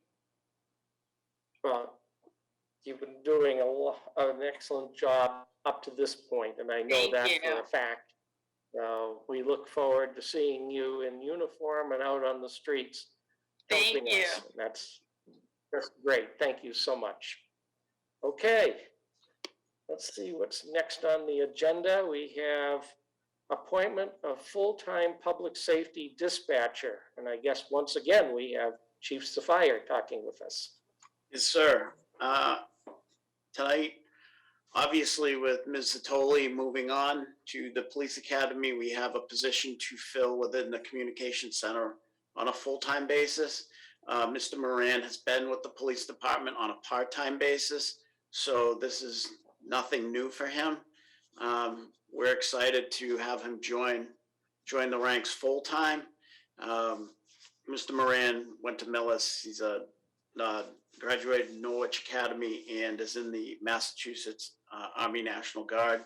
[SPEAKER 1] Well, you've been doing an excellent job up to this point, and I know
[SPEAKER 19] Thank
[SPEAKER 1] that
[SPEAKER 19] you.
[SPEAKER 1] for a fact. We look forward to seeing you in uniform and out on the streets helping
[SPEAKER 19] Thank you.
[SPEAKER 1] us. That's great. Thank you so much. Okay. Let's see what's next on the agenda. We have appointment of full-time public safety dispatcher. And I guess once again, we have Chief Sapphire talking with us.
[SPEAKER 18] Yes, sir. Tonight, obviously with Ms. Zatoli moving on to the police academy, we have a position to fill within the communication center on a full-time basis. Mr. Moran has been with the police department on a part-time basis, so this is nothing new for him. We're excited to have him join the ranks full-time. Mr. Moran went to Millis. He's graduated Norwich Academy and is in the Massachusetts Army National Guard.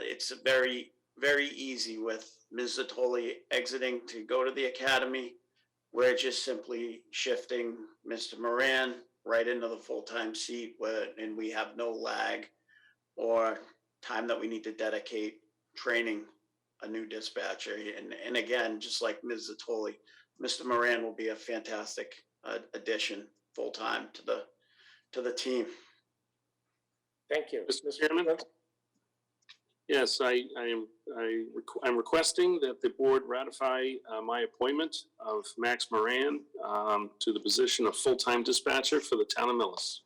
[SPEAKER 18] It's very, very easy with Ms. Zatoli exiting to go to the academy. We're just simply shifting Mr. Moran right into the full-time seat and we have no lag or time that we need to dedicate training a new dispatcher. And again, just like Ms. Zatoli, Mr. Moran will be a fantastic addition full-time to the team.
[SPEAKER 1] Thank you.
[SPEAKER 7] Mr. Chairman? Yes, I'm requesting that the board ratify my appointment of Max Moran to the position of full-time dispatcher for the town of Millis.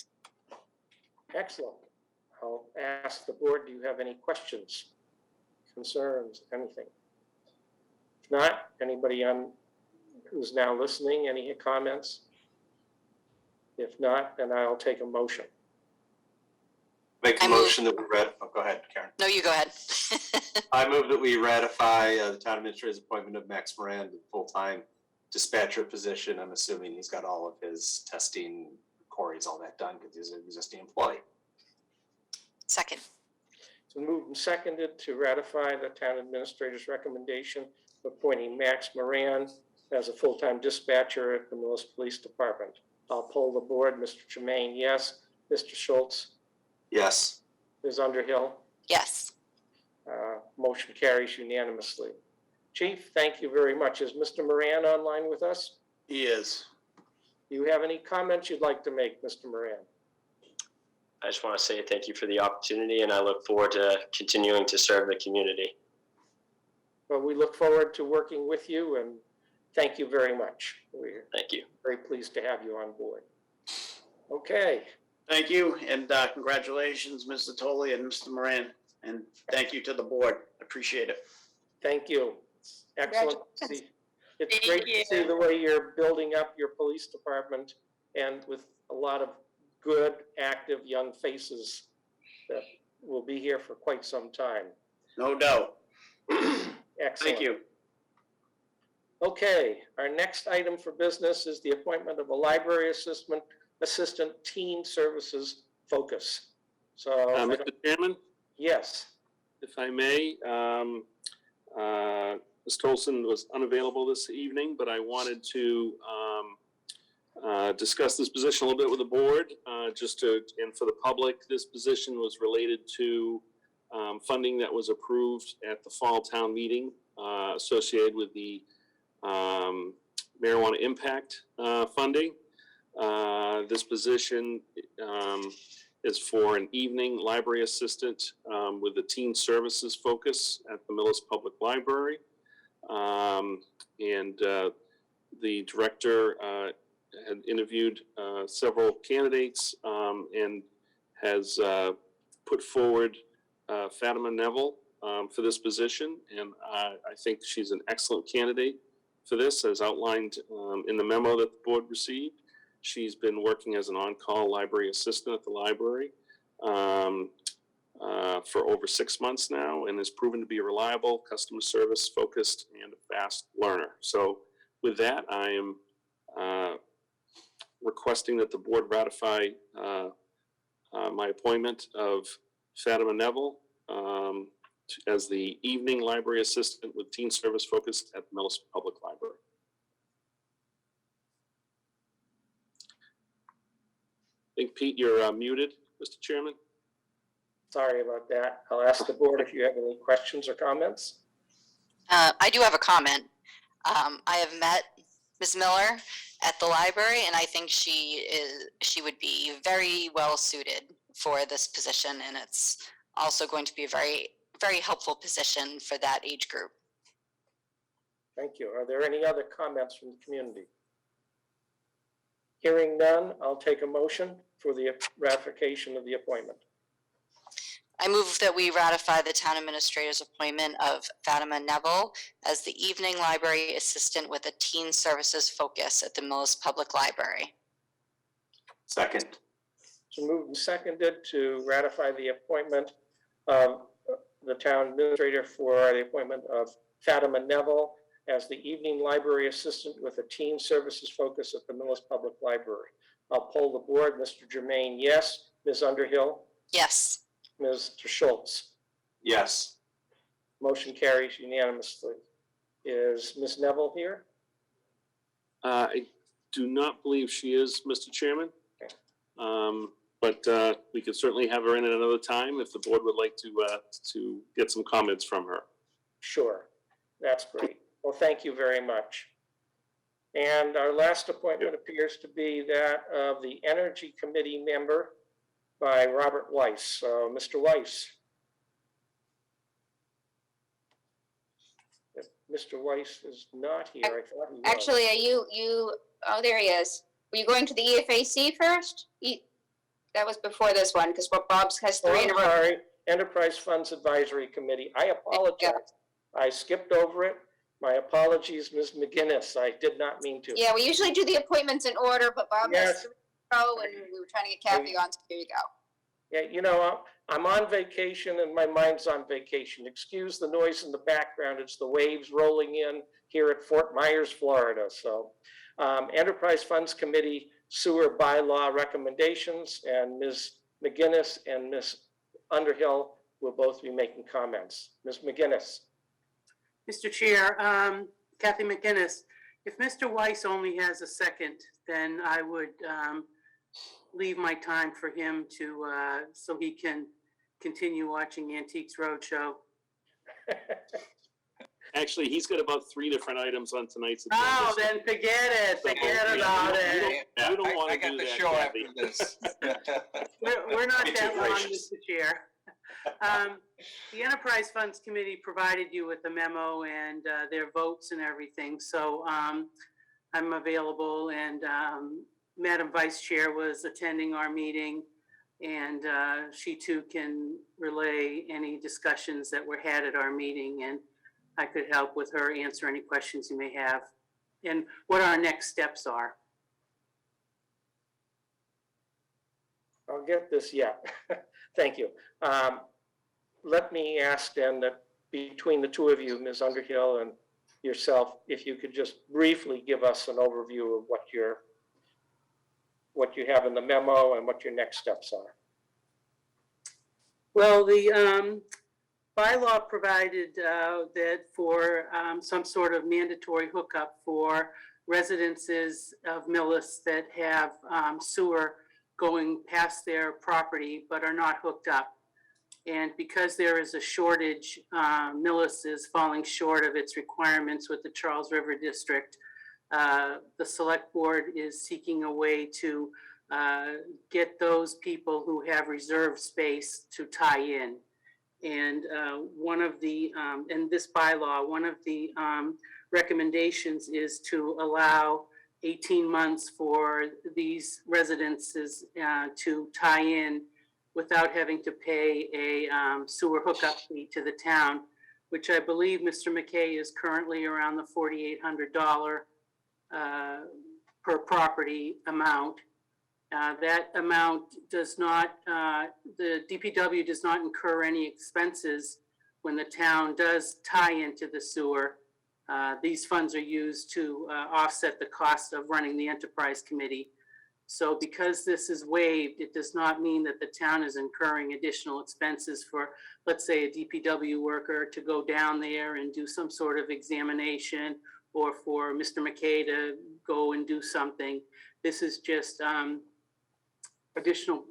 [SPEAKER 1] Excellent. I'll ask the board, do you have any questions, concerns, anything? If not, anybody who's now listening, any comments? If not, then I'll take a motion.
[SPEAKER 4] Make a motion that we go ahead, Karen.
[SPEAKER 3] No, you go ahead.
[SPEAKER 4] I move that we ratify the town administrator's appointment of Max Moran to the full-time dispatcher position. I'm assuming he's got all of his testing, Corey's, all that done because he's an existing employee.
[SPEAKER 3] Second.
[SPEAKER 1] It's been moved and seconded to ratify the town administrator's recommendation of appointing Max Moran as a full-time dispatcher at the Millis Police Department. I'll poll the board. Mr. Jermaine, yes. Mr. Schultz?
[SPEAKER 4] Yes.
[SPEAKER 1] Ms. Underhill?
[SPEAKER 3] Yes.
[SPEAKER 1] Motion carries unanimously. Chief, thank you very much. Is Mr. Moran online with us?
[SPEAKER 18] He is.
[SPEAKER 1] Do you have any comments you'd like to make, Mr. Moran?
[SPEAKER 20] I just want to say thank you for the opportunity, and I look forward to continuing to serve the community.
[SPEAKER 1] Well, we look forward to working with you, and thank you very much. We're
[SPEAKER 20] Thank you.
[SPEAKER 1] very pleased to have you on board. Okay.
[SPEAKER 18] Thank you, and congratulations, Ms. Zatoli and Mr. Moran, and thank you to the board. Appreciate it.
[SPEAKER 1] Thank you. It's excellent to see. It's great to see the way you're building up your police department and with a lot of good, active young faces that will be here for quite some time.
[SPEAKER 18] No doubt.
[SPEAKER 1] Excellent.
[SPEAKER 18] Thank you.
[SPEAKER 1] Okay, our next item for business is the appointment of a library assistant teen services focus. So,
[SPEAKER 7] Mr. Chairman?
[SPEAKER 1] Yes.
[SPEAKER 7] If I may, Ms. Tolson was unavailable this evening, but I wanted to discuss this position a little bit with the board, and for the public. This position was related to funding that was approved at the fall town meeting associated with the marijuana impact funding. This position is for an evening library assistant with a teen services focus at the Millis Public Library. The director had interviewed several candidates and has put forward Fatima Neville for this position. And I think she's an excellent candidate for this, as outlined in the memo that the board received. She's been working as an on-call library assistant at the library for over 6 months now, and has proven to be a reliable, customer service focused, and a fast learner. So with that, I am requesting that the board ratify my appointment of Fatima Neville as the evening library assistant with teen service focused at the Millis Public Library. I think, Pete, you're muted, Mr. Chairman.
[SPEAKER 1] Sorry about that. I'll ask the board if you have any questions or comments.
[SPEAKER 3] I do have a comment. I have met Ms. Miller at the library, and I think she would be very well suited for this position, and it's also going to be a very, very helpful position for that age group.
[SPEAKER 1] Thank you. Are there any other comments from the community? Hearing none, I'll take a motion for the ratification of the appointment.
[SPEAKER 3] I move that we ratify the town administrator's appointment of Fatima Neville as the evening library assistant with a teen services focus at the Millis Public Library.
[SPEAKER 4] Second.
[SPEAKER 1] So moved and seconded to ratify the appointment of the town administrator for the appointment of Fatima Neville as the evening library assistant with a teen services focus at the Millis Public Library. I'll poll the board. Mr. Jermaine, yes. Ms. Underhill?
[SPEAKER 3] Yes.
[SPEAKER 1] Mr. Schultz?
[SPEAKER 4] Yes.
[SPEAKER 1] Motion carries unanimously. Is Ms. Neville here?
[SPEAKER 7] I do not believe she is, Mr. Chairman. But we could certainly have her in at another time if the board would like to get some comments from her.
[SPEAKER 1] Sure. That's great. Well, thank you very much. And our last appointment appears to be that of the Energy Committee member by Robert Weiss. Mr. Weiss. If Mr. Weiss is not here, I thought he was.
[SPEAKER 16] Actually, are you, oh, there he is. Were you going to the EFAC first? That was before this one, because Bob's has three in a row.
[SPEAKER 1] Sorry, Enterprise Funds Advisory Committee. I apologize. I skipped over it. My apologies, Ms. McGinnis. I did not mean to.
[SPEAKER 16] Yeah, we usually do the appointments in order, but Bob has
[SPEAKER 1] Yes.
[SPEAKER 16] three in a row, and we were trying to get Kathy on, so here you go.
[SPEAKER 1] Yeah, you know, I'm on vacation and my mind's on vacation. Excuse the noise in the background. It's the waves rolling in here at Fort Myers, Florida. So Enterprise Funds Committee sewer bylaw recommendations, and Ms. McGinnis and Ms. Underhill will both be making comments. Ms. McGinnis.
[SPEAKER 21] Mr. Chair, Kathy McGinnis, if Mr. Weiss only has a second, then I would leave my time for him to, so he can continue watching Antiques Roadshow.
[SPEAKER 7] Actually, he's got about 3 different items on tonight's agenda.
[SPEAKER 21] Oh, then forget it, forget about it.
[SPEAKER 7] You don't want to
[SPEAKER 6] I
[SPEAKER 7] do
[SPEAKER 6] got the
[SPEAKER 7] that,
[SPEAKER 6] show
[SPEAKER 7] Kathy.
[SPEAKER 6] after this.
[SPEAKER 21] We're not
[SPEAKER 4] Be
[SPEAKER 21] that
[SPEAKER 4] too
[SPEAKER 21] long,
[SPEAKER 4] gracious.
[SPEAKER 21] Mr. Chair. The Enterprise Funds Committee provided you with the memo and their votes and everything, so I'm available, and Madam Vice Chair was attending our meeting, and she too can relay any discussions that were had at our meeting, and I could help with her, answer any questions you may have, and what our next steps are.
[SPEAKER 1] I'll get this, yeah. Thank you. Let me ask then that between the two of you, Ms. Underhill and yourself, if you could just briefly give us an overview of what you have in the memo and what your next steps are.
[SPEAKER 21] Well, the bylaw provided that for some sort of mandatory hookup for residences of Millis that have sewer going past their property but are not hooked up. And because there is a shortage, Millis is falling short of its requirements with the Charles River District. The select board is seeking a way to get those people who have reserved space to tie in. And one of the, in this bylaw, one of the recommendations is to allow 18 months for these residences to tie in without having to pay a sewer hookup fee to the town, which I believe Mr. McKay is currently around the $4,800 per property amount. That amount does not, the DPW does not incur any expenses when the town does tie into the sewer. These funds are used to offset the cost of running the enterprise committee. So because this is waived, it does not mean that the town is incurring additional expenses for, let's say, a DPW worker to go down there and do some sort of examination, or for Mr. McKay to go and do something. This is just additional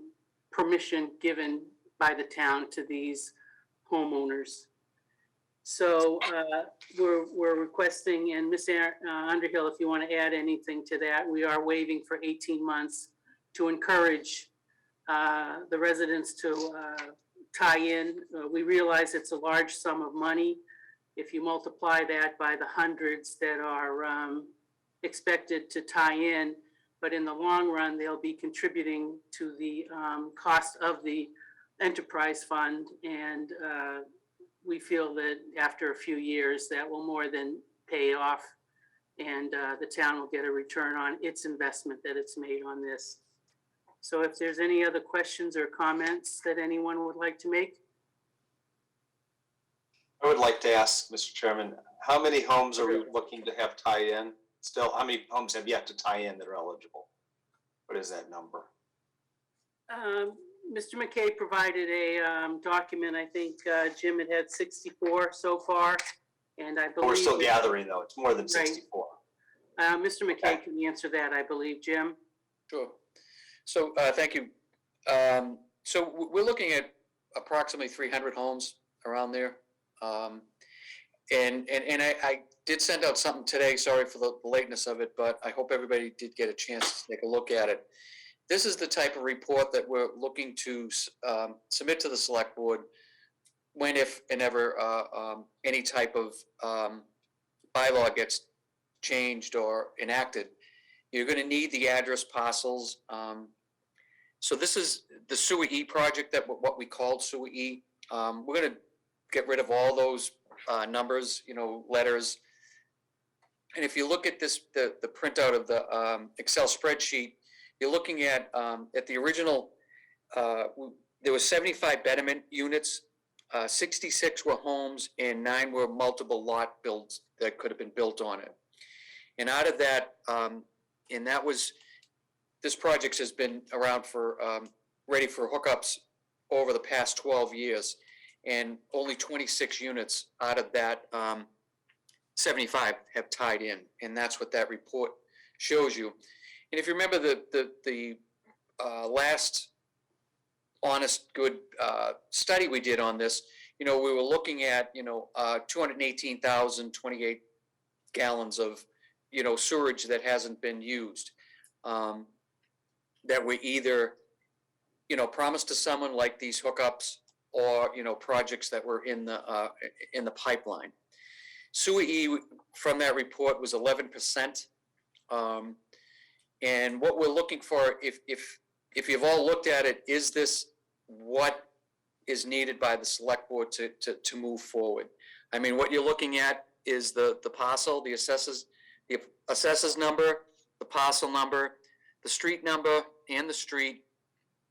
[SPEAKER 21] permission given by the town to these homeowners. So we're requesting, and Ms. Underhill, if you want to add anything to that, we are waiving for 18 months to encourage the residents to tie in. We realize it's a large sum of money. If you multiply that by the hundreds that are expected to tie in, but in the long run, they'll be contributing to the cost of the enterprise fund. And we feel that after a few years, that will more than pay off, and the town will get a return on its investment that it's made on this. So if there's any other questions or comments that anyone would like to make?
[SPEAKER 4] I would like to ask, Mr. Chairman, how many homes are we looking to have tie in? Still, how many homes have yet to tie in that are eligible? What is that number?
[SPEAKER 21] Mr. McKay provided a document. I think Jim had 64 so far, and I believe—
[SPEAKER 4] We're still gathering, though. It's more than
[SPEAKER 21] Right.
[SPEAKER 4] 64.
[SPEAKER 21] Mr. McKay can answer that, I believe. Jim?
[SPEAKER 2] Sure. So thank you. So we're looking at approximately 300 homes around there. And I did send out something today, sorry for the lateness of it, but I hope everybody did get a chance to take a look at it. This is the type of report that we're looking to submit to the select board when, if, and ever any type of bylaw gets changed or enacted. You're going to need the address parcels. So this is the Sewer E project, that what we called Sewer E. We're going to get rid of all those numbers, letters. And if you look at this, the printout of the Excel spreadsheet, you're looking at the original, there were 75 betterment units, 66 were homes, and 9 were multiple lot builds that could have been built on it. And out of that, and that was, this project has been around for, ready for hookups over the past 12 years. And only 26 units out of that 75 have tied in. And that's what that report shows you. And if you remember the last honest, good study we did on this, we were looking at, 218,028 gallons of, sewerage that hasn't been used, that were either, promised to someone, like these hookups, or, projects that were in the pipeline. Sewer E from that report was 11%. And what we're looking for, if you've all looked at it, is this what is needed by the select board to move forward? I mean, what you're looking at is the parcel, the assessors number, the parcel number, the street number and the street,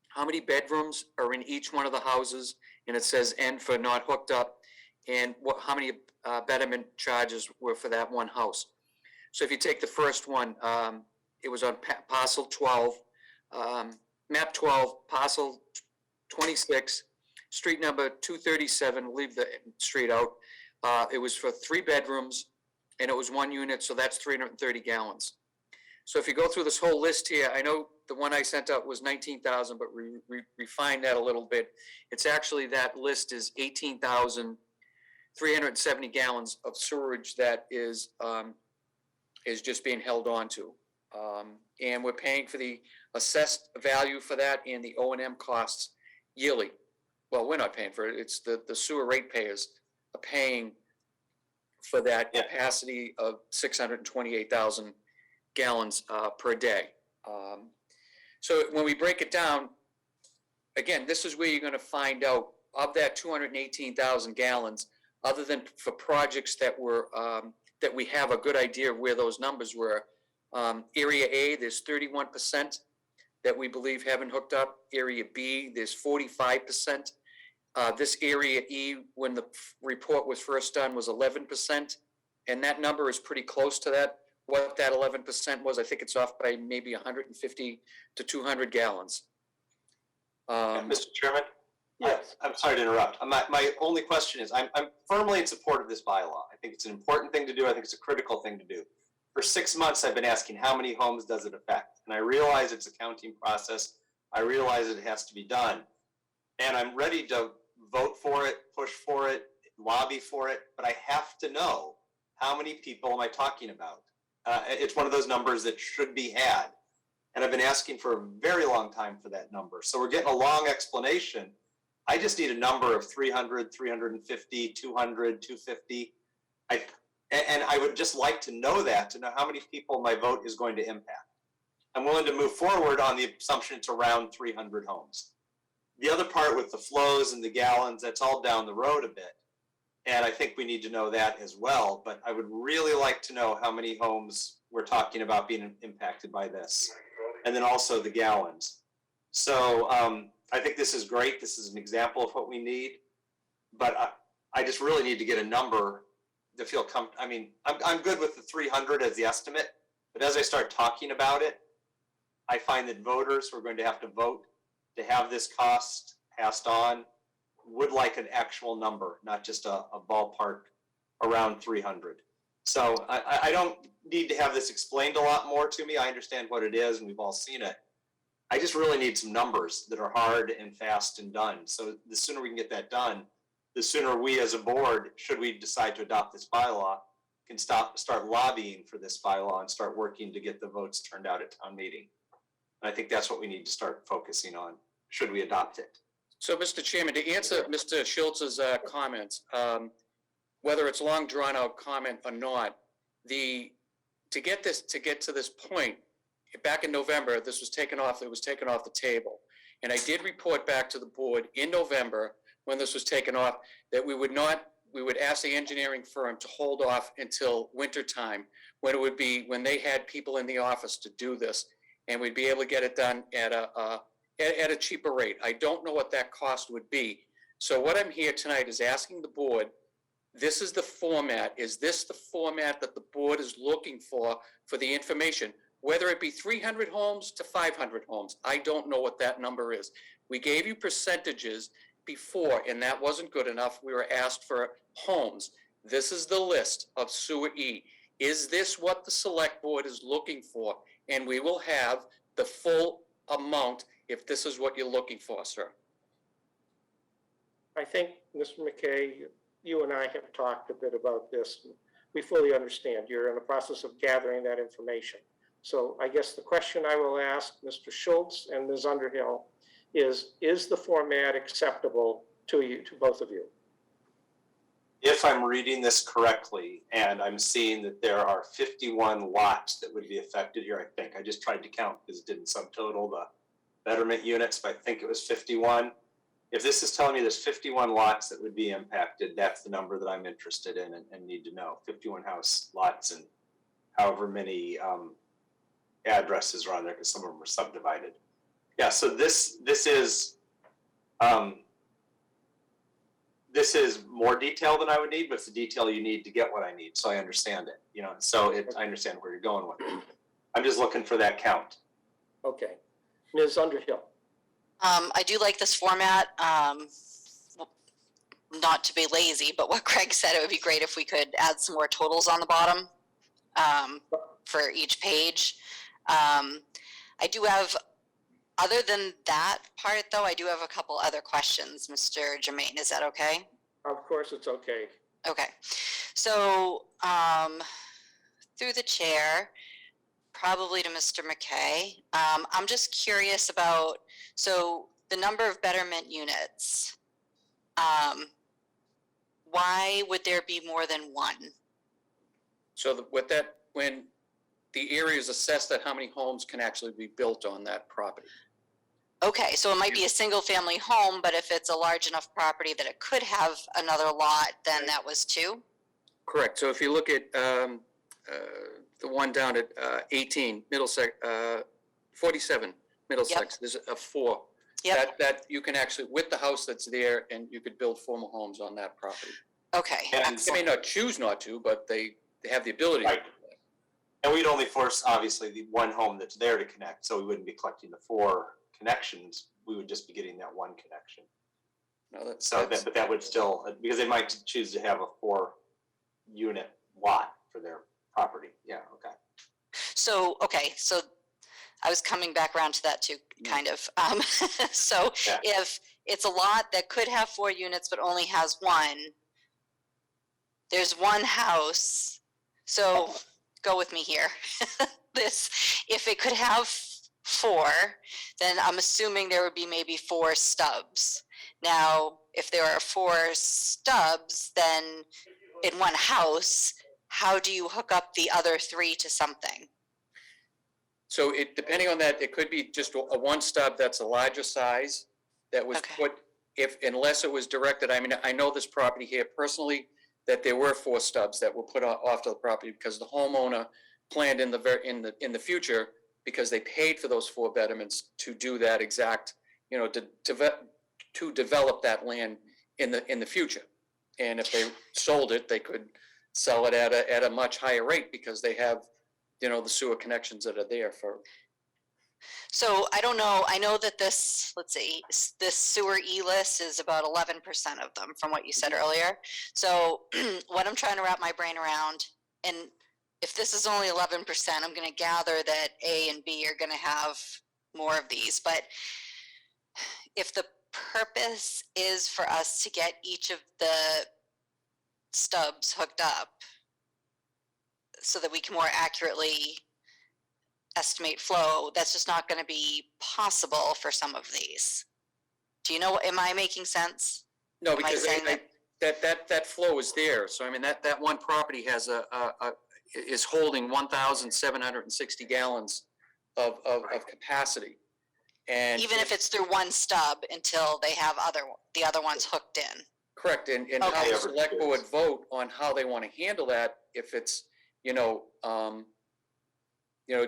[SPEAKER 2] how many bedrooms are in each one of the houses, and it says N for not hooked up, and how many betterment charges were for that one house. So if you take the first one, it was on parcel 12, map 12, parcel 26, street number 237, we'll leave the street out. It was for 3 bedrooms and it was 1 unit, so that's 330 gallons. So if you go through this whole list here, I know the one I sent out was 19,000, but we refined that a little bit. It's actually, that list is 18,370 gallons of sewerage that is just being held on to. And we're paying for the assessed value for that and the O&M costs yearly. Well, we're not paying for it. It's the sewer ratepayers are paying for that capacity of 628,000 gallons per day. So when we break it down, again, this is where you're going to find out of that 218,000 gallons, other than for projects that were that we have a good idea of where those numbers were. Area A, there's 31% that we believe haven't hooked up. Area B, there's 45%. This Area E, when the report was first done, was 11%. And that number is pretty close to that. What that 11% was, I think it's off by maybe 150 to 200 gallons.
[SPEAKER 4] Mr. Chairman?
[SPEAKER 1] Yes.
[SPEAKER 4] I'm sorry to interrupt. My only question is, I'm firmly in support of this bylaw. I think it's an important thing to do. I think it's a critical thing to do. For 6 months, I've been asking how many homes does it affect? And I realize it's a counting process. I realize it has to be done. And I'm ready to vote for it, push for it, lobby for it, but I have to know how many people am I talking about? It's one of those numbers that should be had. And I've been asking for a very long time for that number. So we're getting a long explanation. I just need a number of 300, 350, 200, 250. And I would just like to know that, to know how many people my vote is going to impact. I'm willing to move forward on the assumption it's around 300 homes. The other part with the flows and the gallons, that's all down the road a bit. And I think we need to know that as well. But I would really like to know how many homes we're talking about being impacted by this. And then also the gallons. So I think this is great. This is an example of what we need. But I just really need to get a number to feel comfortable. I mean, I'm good with the 300 as the estimate. But as I start talking about it, I find that voters who are going to have to vote to have this cost passed on would like an actual number, not just a ballpark around 300. So I don't need to have this explained a lot more to me. I understand what it is and we've all seen it. I just really need some numbers that are hard and fast and done. So the sooner we can get that done, the sooner we as a board, should we decide to adopt this bylaw, can start lobbying for this bylaw and start working to get the votes turned out at town meeting. And I think that's what we need to start focusing on, should we adopt it.
[SPEAKER 2] So, Mr. Chairman, to answer Mr. Schultz's comments, whether it's long drawn out comment or not, to get to this point, back in November, this was taken off. It was taken off the table, and I did report back to the board in November when this was taken off that we would ask the engineering firm to hold off until winter time, when they had people in the office to do this, and we'd be able to get it done at a cheaper rate. I don't know what that cost would be. So what I'm here tonight is asking the board, this is the format. Is this the format that the board is looking for the information? Whether it be 300 homes to 500 homes, I don't know what that number is. We gave you percentages before, and that wasn't good enough. We were asked for homes. This is the list of sewer E. Is this what the select board is looking for? And we will have the full amount if this is what you're looking for, sir.
[SPEAKER 1] I think, Mr. McKay, you and I have talked a bit about this. We fully understand. You're in the process of gathering that information. So I guess the question I will ask Mr. Schultz and Ms. Underhill is the format acceptable to you, to both of you?
[SPEAKER 4] If I'm reading this correctly, and I'm seeing that there are 51 lots that would be affected here, I think. I just tried to count because it didn't subtotal the betterment units, but I think it was 51. If this is telling me there's 51 lots that would be impacted, that's the number that I'm interested in and need to know. 51 house lots and however many addresses are on there, because some of them were subdivided. Yeah, so this is more detail than I would need, but it's the detail you need to get what I need, so I understand it. I understand where you're going with it. I'm just looking for that count.
[SPEAKER 1] Okay. Ms. Underhill.
[SPEAKER 3] I do like this format. not to be lazy, but what Craig said, it would be great if we could add some more totals on the bottom for each page. I do have, other than that part though, I do have a couple other questions, Mr. Jermaine. Is that okay?
[SPEAKER 1] Of course, it's okay.
[SPEAKER 3] Okay. So through the chair, probably to Mr. McKay, I'm just curious about, so the number of betterment units, why would there be more than one?
[SPEAKER 2] So with that, when the area is assessed at how many homes can actually be built on that property.
[SPEAKER 3] Okay, so it might be a single family home, but if it's a large enough property that it could have another lot, then that was two?
[SPEAKER 2] Correct. So if you look at the one down at 18 Middlesex, 47 Middlesex, there's a 4.
[SPEAKER 3] Yep.
[SPEAKER 2] That you can actually, with the house that's there, and you could build 4 more homes on that property.
[SPEAKER 3] Okay.
[SPEAKER 2] And they may not choose not to, but they have the ability.
[SPEAKER 4] Right. And we'd only force, obviously, the one home that's there to connect, so we wouldn't be collecting the 4 connections. We would just be getting that one connection.
[SPEAKER 2] No, that's,
[SPEAKER 4] but that would still, because they might choose to have a 4-unit lot for their property. Yeah, okay.
[SPEAKER 3] So, okay, so I was coming back around to that too, kind of. So if it's a lot that could have 4 units but only has 1, there's one house. So go with me here. If it could have 4, then I'm assuming there would be maybe 4 stubs. Now, if there are 4 stubs, then in one house, how do you hook up the other 3 to something?
[SPEAKER 2] so it, depending on that, it could be just a one stub that's a larger size that was put, unless it was directed. I mean, I know this property here personally, that there were 4 stubs that were put off to the property because the homeowner planned in the future, because they paid for those 4 betterments to do that exact, to develop that land in the future. And if they sold it, they could sell it at a much higher rate because they have, the sewer connections that are there for.
[SPEAKER 3] So I don't know. I know that this, let's see, this sewer E-list is about 11% of them from what you said earlier. So what I'm trying to wrap my brain around, and if this is only 11%, I'm going to gather that A and B are going to have more of these. But if the purpose is for us to get each of the stubs hooked up so that we can more accurately estimate flow, that's just not going to be possible for some of these. Do you know, am I making sense?
[SPEAKER 2] No, because that flow is there. So I mean, that one property has is holding 1,760 gallons of capacity. And
[SPEAKER 3] even if it's through one stub until they have the other ones hooked in.
[SPEAKER 2] Correct. And how the select board vote on how they want to handle that, if it's, do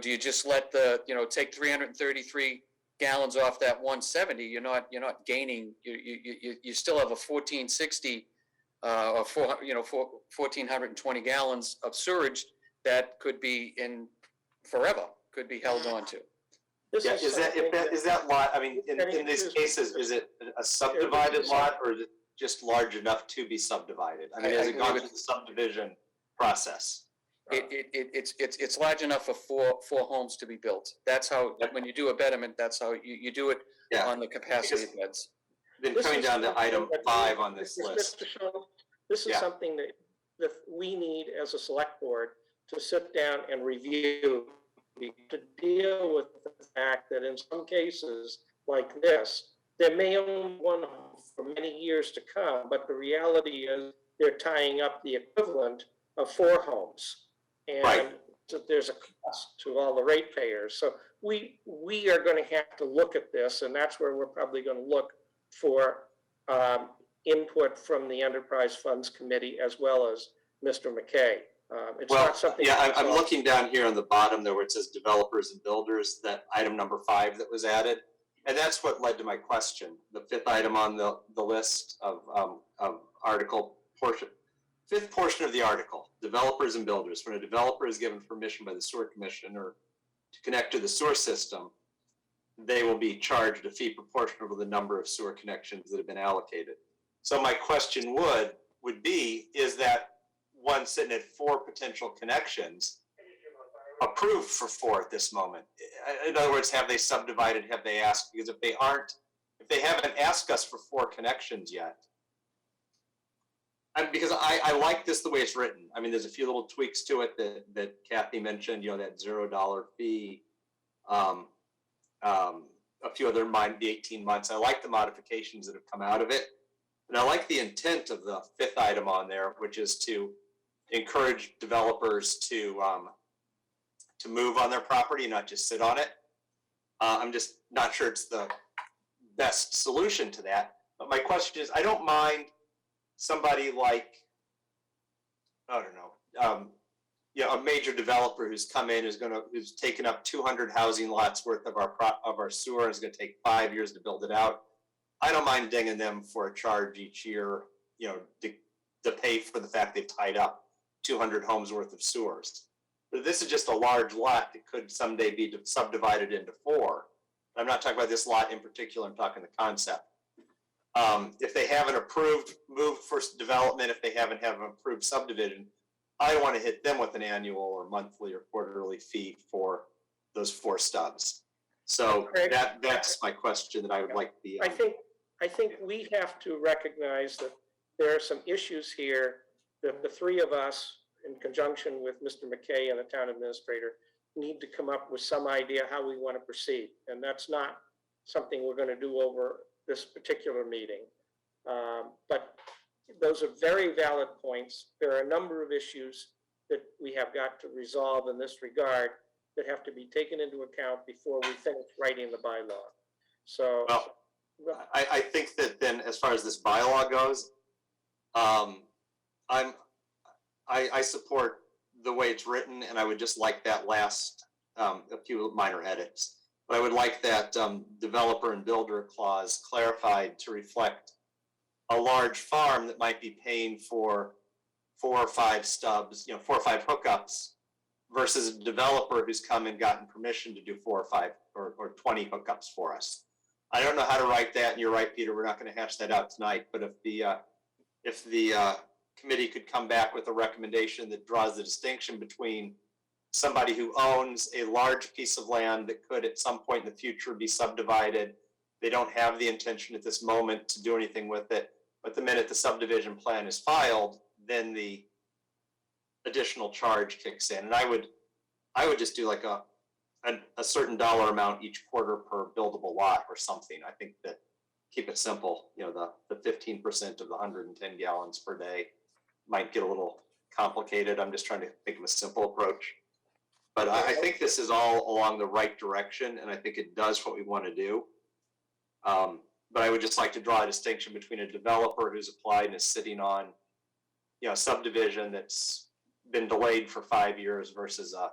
[SPEAKER 2] you just let take 333 gallons off that 170? You're not gaining. You still have a 1,460 or 1,420 gallons of sewage that could be in forever, could be held on to.
[SPEAKER 4] Is that lot? I mean, in these cases, is it a subdivided lot, or is it just large enough to be subdivided? I mean, has it gone through the subdivision process?
[SPEAKER 2] It's large enough for four homes to be built. That's how, when you do a betterment, that's how you do it on the capacity of beds.
[SPEAKER 4] Then coming down to item 5 on this list.
[SPEAKER 1] This is something that we need as a select board to sit down and review, to deal with the fact that in some cases like this, there may only be one home for many years to come, but the reality is they're tying up the equivalent of 4 homes. And so there's a cost to all the ratepayers. So we are going to have to look at this, and that's where we're probably going to look for input from the Enterprise Funds Committee as well as Mr. McKay. It's not something.
[SPEAKER 4] Yeah, I'm looking down here on the bottom there where it says developers and builders, that item number 5 that was added. And that's what led to my question. The 5th item on the list of article portion. 5th portion of the article, developers and builders. When a developer is given permission by the sewer commission or to connect to the sewer system, they will be charged a fee proportional to the number of sewer connections that have been allocated. So my question would be, is that one sitting at 4 potential connections approved for 4 at this moment? In other words, have they subdivided, have they asked? Because if they haven't asked us for 4 connections yet, because I like this the way it's written. I mean, there's a few little tweaks to it that Kathy mentioned, that $0 fee. A few other might be 18 months. I like the modifications that have come out of it. And I like the intent of the 5th item on there, which is to encourage developers to move on their property, not just sit on it. I'm just not sure it's the best solution to that. But my question is, I don't mind somebody like, I don't know, a major developer who's come in, who's taken up 200 housing lots worth of our sewer, and is going to take 5 years to build it out. I don't mind dinging them for a charge each year, to pay for the fact they've tied up 200 homes worth of sewers. But this is just a large lot that could someday be subdivided into 4. I'm not talking about this lot in particular, I'm talking the concept. If they haven't moved for development, if they haven't have an approved subdivision, I want to hit them with an annual or monthly or quarterly fee for those 4 stubs. So that's my question that I would like the.
[SPEAKER 1] I think we have to recognize that there are some issues here that the 3 of us, in conjunction with Mr. McKay and the town administrator, need to come up with some idea how we want to proceed. And that's not something we're going to do over this particular meeting. But those are very valid points. There are a number of issues that we have got to resolve in this regard that have to be taken into account before we finish writing the bylaw. So.
[SPEAKER 4] Well, I think that then, as far as this bylaw goes, I support the way it's written, and I would just like that last a few minor edits. But I would like that developer and builder clause clarified to reflect a large farm that might be paying for 4 or 5 stubs, 4 or 5 hookups, versus a developer who's come and gotten permission to do 4 or 5 or 20 hookups for us. I don't know how to write that, and you're right, Peter, we're not going to hash that out tonight, but if the committee could come back with a recommendation that draws the distinction between somebody who owns a large piece of land that could at some point in the future be subdivided, they don't have the intention at this moment to do anything with it, but the minute the subdivision plan is filed, then the additional charge kicks in. And I would just do like a certain dollar amount each quarter per buildable lot or something. I think that keep it simple. The 15% of the 110 gallons per day might get a little complicated. I'm just trying to think of a simple approach. But I think this is all along the right direction, and I think it does what we want to do. But I would just like to draw a distinction between a developer who's applied and is sitting on, a subdivision that's been delayed for 5 years versus a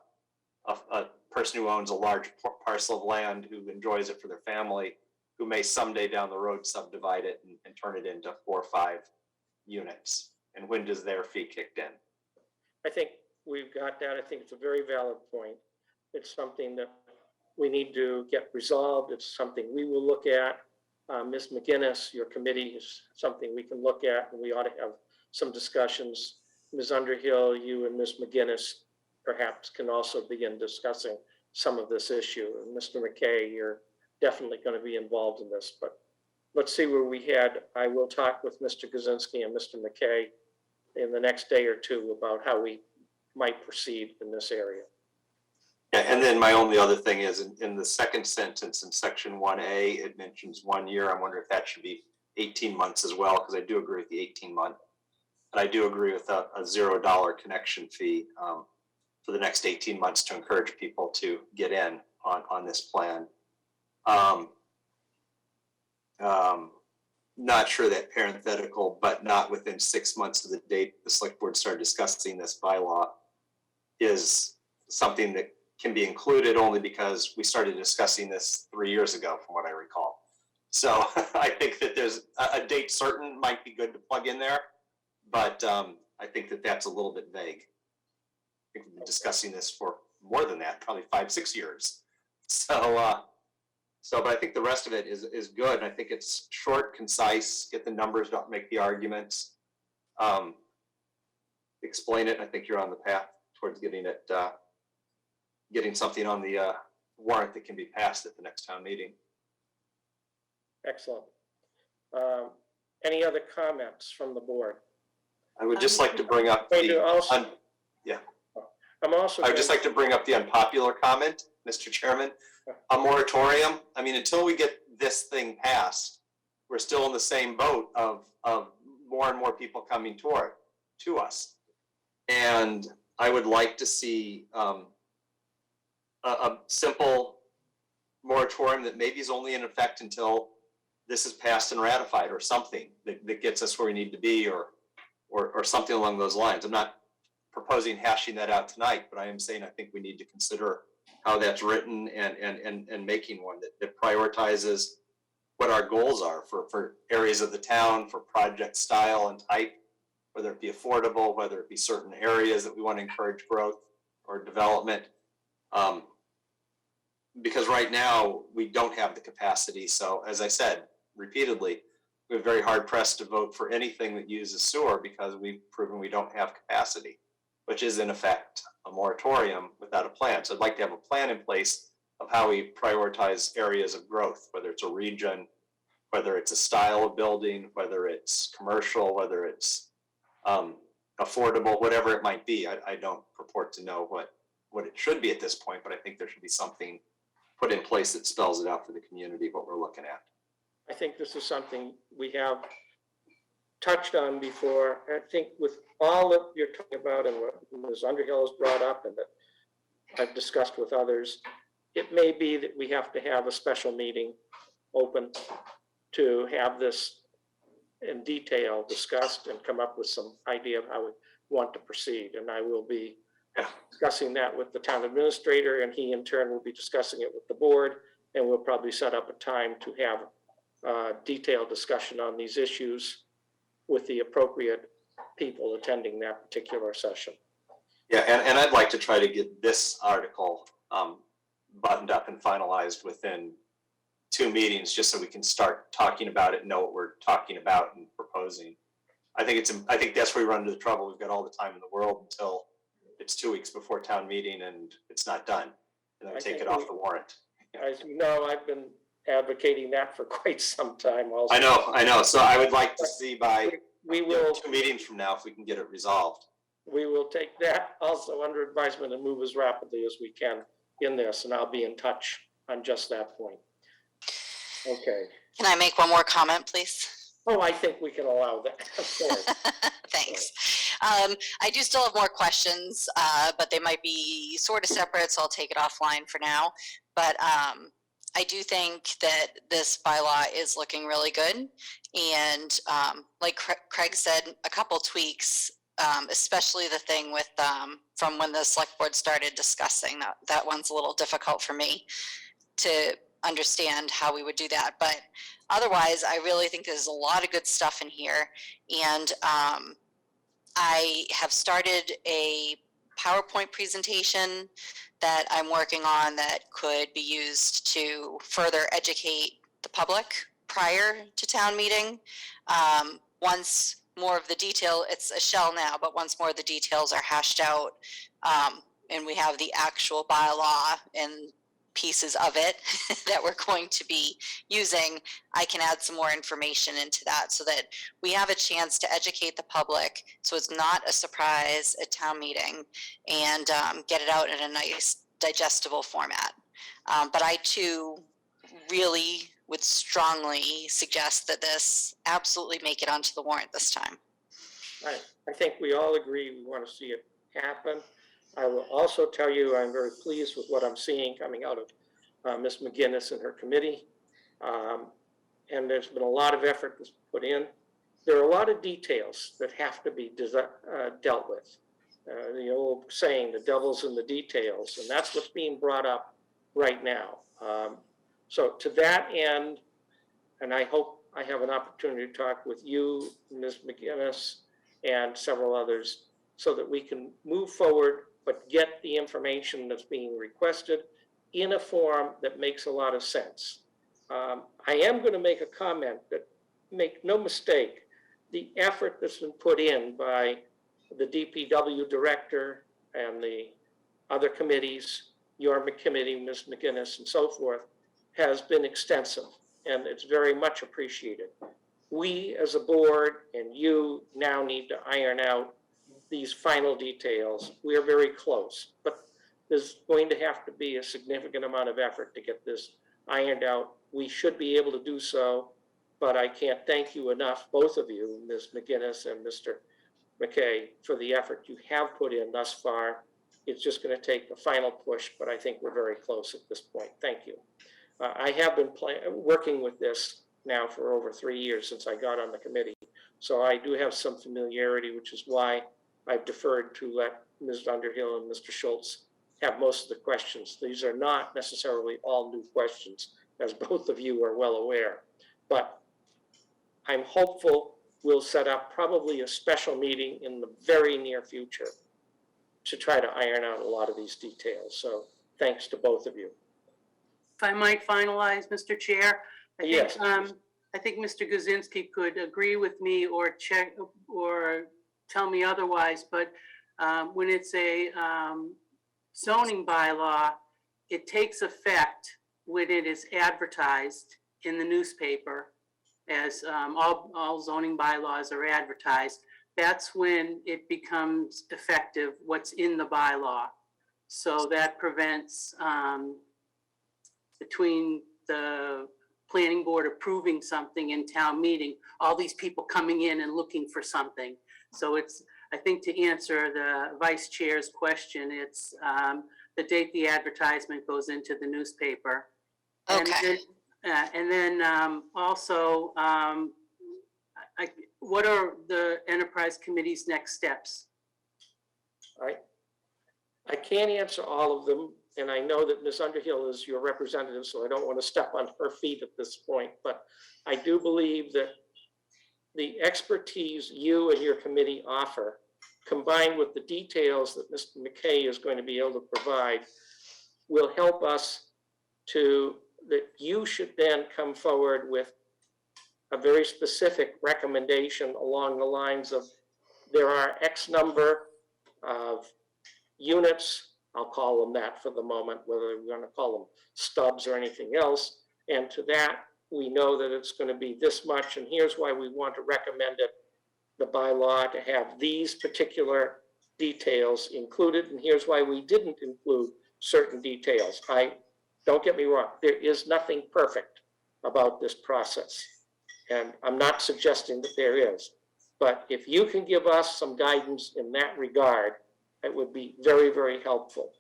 [SPEAKER 4] person who owns a large parcel of land who enjoys it for their family, who may someday down the road subdivide it and turn it into 4 or 5 units. And when does their fee kick in?
[SPEAKER 1] I think we've got that. I think it's a very valid point. It's something that we need to get resolved. It's something we will look at. Ms. McGinnis, your committee is something we can look at, and we ought to have some discussions. Ms. Underhill, you and Ms. McGinnis perhaps can also begin discussing some of this issue. And Mr. McKay, you're definitely going to be involved in this, but let's see where we head. I will talk with Mr. Kaczynski and Mr. McKay in the next day or 2 about how we might proceed in this area.
[SPEAKER 4] Yeah, and then my only other thing is in the second sentence in section 1A, it mentions 1 year. I wonder if that should be 18 months as well, because I do agree with the 18-month. And I do agree with a $0 connection fee for the next 18 months to encourage people to get in on this plan. Not sure that parenthetical, but not within 6 months of the date the select board started discussing this bylaw, is something that can be included only because we started discussing this 3 years ago, from what I recall. So I think that there's a date certain might be good to plug in there, but I think that that's a little bit vague. I think we've been discussing this for more than that, probably 5-6 years. So So, but I think the rest of it is good. And I think it's short, concise, get the numbers, don't make the arguments. Explain it. I think you're on the path towards getting it, getting something on the warrant that can be passed at the next town meeting.
[SPEAKER 1] Excellent. Any other comments from the board?
[SPEAKER 4] I would just like to bring up
[SPEAKER 1] I'm also.
[SPEAKER 4] I would just like to bring up the unpopular comment, Mr. Chairman. A moratorium, I mean, until we get this thing passed, we're still in the same boat of more and more people coming to us. And I would like to see a simple moratorium that maybe is only in effect until this is passed and ratified, or something that gets us where we need to be, or something along those lines. I'm not proposing hashing that out tonight, but I am saying I think we need to consider how that's written and making one that prioritizes what our goals are for areas of the town, for project style and type, whether it be affordable, whether it be certain areas that we want to encourage growth or development. Because right now we don't have the capacity. So as I said repeatedly, we're very hard pressed to vote for anything that uses sewer because we've proven we don't have capacity, which is in effect a moratorium without a plan. So I'd like to have a plan in place of how we prioritize areas of growth, whether it's a region, whether it's a style of building, whether it's commercial, whether it's affordable, whatever it might be. I don't purport to know what it should be at this point, but I think there should be something put in place that spells it out for the community, what we're looking at.
[SPEAKER 1] I think this is something we have touched on before. I think with all that you're talking about and what Ms. Underhill has brought up and that I've discussed with others, it may be that we have to have a special meeting open to have this in detail discussed and come up with some idea of how we want to proceed. And I will be discussing that with the town administrator, and he in turn will be discussing it with the board, and we'll probably set up a time to have a detailed discussion on these issues with the appropriate people attending that particular session.
[SPEAKER 4] Yeah, and I'd like to try to get this article buttoned up and finalized within 2 meetings, just so we can start talking about it and know what we're talking about and proposing. I think that's where we run into the trouble. We've got all the time in the world until it's 2 weeks before town meeting and it's not done, and then we take it off the warrant.
[SPEAKER 1] As you know, I've been advocating that for quite some time also.
[SPEAKER 4] I know. So I would like to see by
[SPEAKER 1] we will
[SPEAKER 4] 2 meetings from now if we can get it resolved.
[SPEAKER 1] We will take that also under advisement and move as rapidly as we can in this, and I'll be in touch on just that point. Okay.
[SPEAKER 3] Can I make one more comment, please?
[SPEAKER 1] Oh, I think we can allow that. Of course.
[SPEAKER 3] Thanks. I do still have more questions, but they might be sort of separate, so I'll take it offline for now. But I do think that this bylaw is looking really good. And like Craig said, a couple tweaks, especially the thing with from when the select board started discussing that one's a little difficult for me to understand how we would do that. But otherwise, I really think there's a lot of good stuff in here. And I have started a PowerPoint presentation that I'm working on that could be used to further educate the public prior to town meeting. Once more of the detail, it's a shell now, but once more of the details are hashed out and we have the actual bylaw and pieces of it that we're going to be using, I can add some more information into that so that we have a chance to educate the public so it's not a surprise at town meeting, and get it out in a nice digestible format. But I too really would strongly suggest that this absolutely make it onto the warrant this time.
[SPEAKER 1] I think we all agree we want to see it happen. I will also tell you I'm very pleased with what I'm seeing coming out of Ms. McGinnis and her committee. And there's been a lot of effort that's put in. There are a lot of details that have to be dealt with. The old saying, the devil's in the details, and that's what's being brought up right now. So to that end, and I hope I have an opportunity to talk with you, Ms. McGinnis, and several others, so that we can move forward, but get the information that's being requested in a form that makes a lot of sense. I am going to make a comment that, make no mistake, the effort that's been put in by the DPW director and the other committees, your committee, Ms. McGinnis, and so forth, has been extensive, and it's very much appreciated. We, as a board, and you now need to iron out these final details. We are very close, but there's going to have to be a significant amount of effort to get this ironed out. We should be able to do so, but I can't thank you enough, both of you, Ms. McGinnis and Mr. McKay, for the effort you have put in thus far. It's just going to take a final push, but I think we're very close at this point. Thank you. I have been working with this now for over 3 years since I got on the committee, so I do have some familiarity, which is why I've deferred to let Ms. Underhill and Mr. Schultz have most of the questions. These are not necessarily all new questions, as both of you are well aware, but I'm hopeful we'll set up probably a special meeting in the very near future to try to iron out a lot of these details. So thanks to both of you.
[SPEAKER 21] If I might finalize, Mr. Chair,
[SPEAKER 1] Yes.
[SPEAKER 21] I think Mr. Guzinski could agree with me or check or tell me otherwise, but when it's a zoning bylaw, it takes effect when it is advertised in the newspaper, as all zoning bylaws are advertised. That's when it becomes effective, what's in the bylaw. So that prevents between the planning board approving something in town meeting, all these people coming in and looking for something. So it's, I think, to answer the vice chair's question, it's the date the advertisement goes into the newspaper.
[SPEAKER 3] Okay.
[SPEAKER 21] And then also, what are the enterprise committee's next steps?
[SPEAKER 1] I can't answer all of them, and I know that Ms. Underhill is your representative, so I don't want to step on her feet at this point, but I do believe that the expertise you and your committee offer, combined with the details that Mr. McKay is going to be able to provide, will help us to, that you should then come forward with a very specific recommendation along the lines of, there are X number of units, I'll call them that for the moment, whether we're going to call them stubs or anything else. And to that, we know that it's going to be this much, and here's why we want to recommend it, the bylaw, to have these particular details included, and here's why we didn't include certain details. Don't get me wrong, there is nothing perfect about this process, and I'm not suggesting that there is. But if you can give us some guidance in that regard, it would be very, very helpful.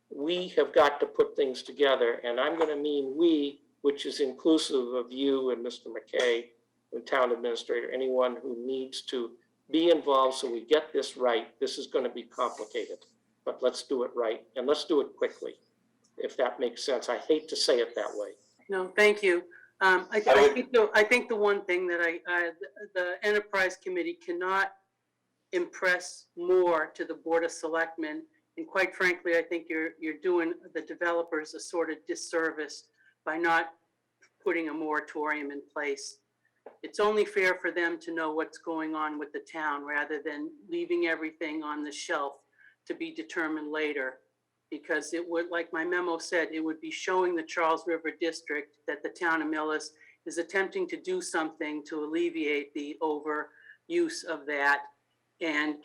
[SPEAKER 1] We have got to put things together, and I'm going to mean we, which is inclusive of you and Mr. McKay and town administrator, anyone who needs to be involved so we get this right. This is going to be complicated, but let's do it right, and let's do it quickly, if that makes sense. I hate to say it that way.
[SPEAKER 21] No, thank you. I think the one thing that the enterprise committee cannot impress more to the Board of Selectmen, and quite frankly, I think you're doing the developers a sort of disservice by not putting a moratorium in place. It's only fair for them to know what's going on with the town rather than leaving everything on the shelf to be determined later. Because it would, like my memo said, it would be showing the Charles River District that the town of Millis is attempting to do something to alleviate the overuse of that, and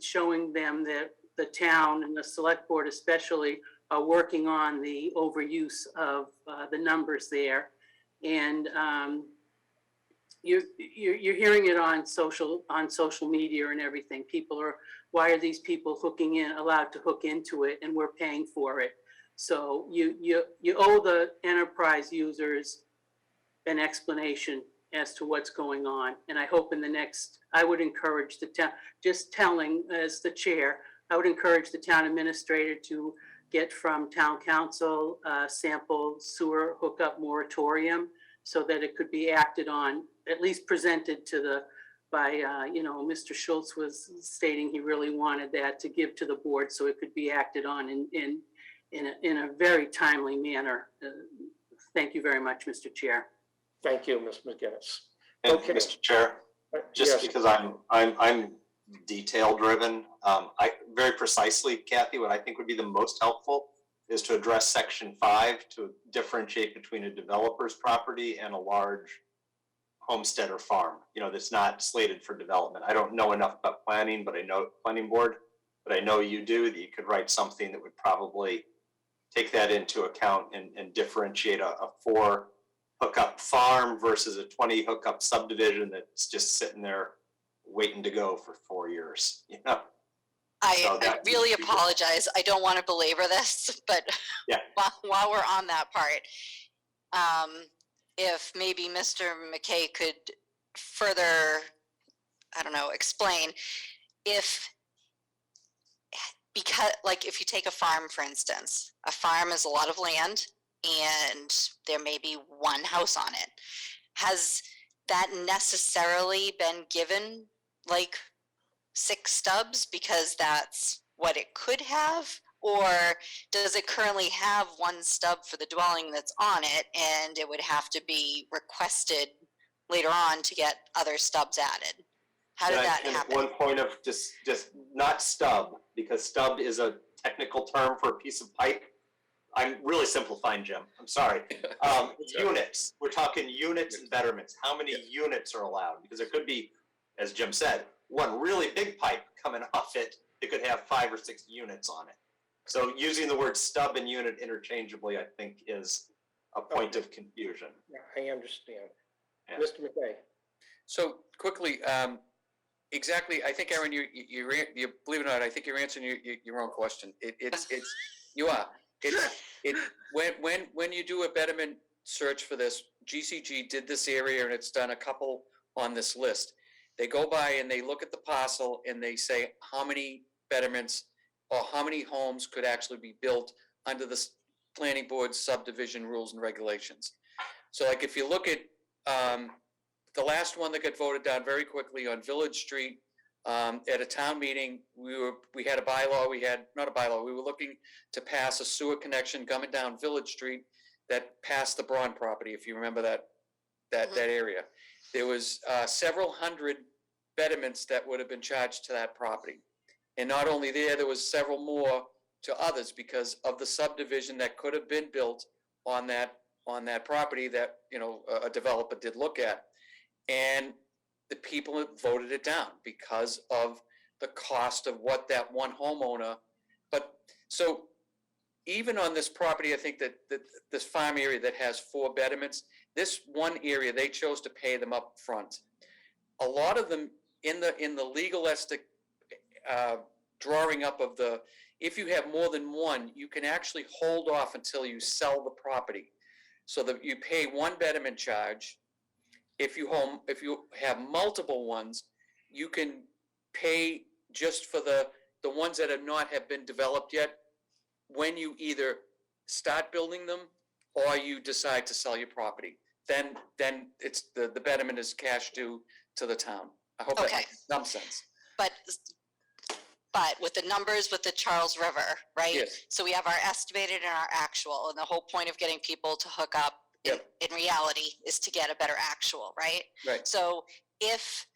[SPEAKER 21] showing them that the town and the select board especially are working on the overuse of the numbers there. And you're hearing it on social media and everything. People are, why are these people allowed to hook into it, and we're paying for it? So you owe the enterprise users an explanation as to what's going on. And I hope in the next, I would encourage the town, just telling as the chair, I would encourage the town administrator to get from town council sample sewer hookup moratorium so that it could be acted on, at least presented to the, by, Mr. Schultz was stating he really wanted that to give to the board so it could be acted on in a very timely manner. Thank you very much, Mr. Chair.
[SPEAKER 1] Thank you, Ms. McGinnis.
[SPEAKER 4] And
[SPEAKER 1] Okay.
[SPEAKER 4] Mr. Chair, just
[SPEAKER 1] Yes.
[SPEAKER 4] because I'm detail driven, I very precisely, Kathy, what I think would be the most helpful is to address section 5 to differentiate between a developer's property and a large homestead or farm, that's not slated for development. I don't know enough about planning, but I know planning board, but I know you do, that you could write something that would probably take that into account and differentiate a 4 hookup farm versus a 20 hookup subdivision that's just sitting there waiting to go for 4 years,
[SPEAKER 3] I really apologize. I don't want to belabor this, but
[SPEAKER 4] yeah.
[SPEAKER 3] while we're on that part, if maybe Mr. McKay could further, I don't know, explain because if you take a farm, for instance, a farm is a lot of land and there may be one house on it. Has that necessarily been given 6 stubs because that's what it could have? Or does it currently have 1 stub for the dwelling that's on it and it would have to be requested later on to get other stubs added? How did that happen?
[SPEAKER 4] One point of just not stub, because stub is a technical term for a piece of pipe. I'm really simplifying, Jim. I'm sorry. Units. We're talking units and betterments. How many units are allowed? Because there could be, as Jim said, one really big pipe coming off it. It could have 5 or 6 units on it. So using the word stub and unit interchangeably, I think, is a point of confusion.
[SPEAKER 1] Yeah, I understand.
[SPEAKER 4] Yeah.
[SPEAKER 1] Mr. McKay.
[SPEAKER 2] So quickly, exactly, I think, Aaron, you believe it or not, I think you're answering your own question. You are. When you do a betterment search for this, GCG did this area and it's done a couple on this list. They go by and they look at the parcel and they say how many betterments or how many homes could actually be built under the planning board subdivision rules and regulations. So if you look at the last one that got voted down very quickly on Village Street, at a town meeting, we had a bylaw, we were looking to pass a sewer connection coming down Village Street that passed the Braun property, if you remember that area. There was several hundred betterments that would have been charged to that property. And not only there was several more to others because of the subdivision that could have been built on that property that, a developer did look at. And the people voted it down because of the cost of what that one homeowner. But so even on this property, I think that this farm area that has 4 betterments, this one area, they chose to pay them up front. A lot of them in the legalistic drawing up of if you have more than one, you can actually hold off until you sell the property so that you pay 1 betterment charge. If you have multiple ones, you can pay just for the ones that have been developed yet when you either start building them or you decide to sell your property. Then it's the betterment is cash due to the town. I hope that makes some sense.
[SPEAKER 3] But with the numbers with the Charles River, right?
[SPEAKER 2] Yes.
[SPEAKER 3] So we have our estimated and our actual, and the whole point of getting people to hook up in reality is to get a better actual, right?
[SPEAKER 2] Right.
[SPEAKER 3] So if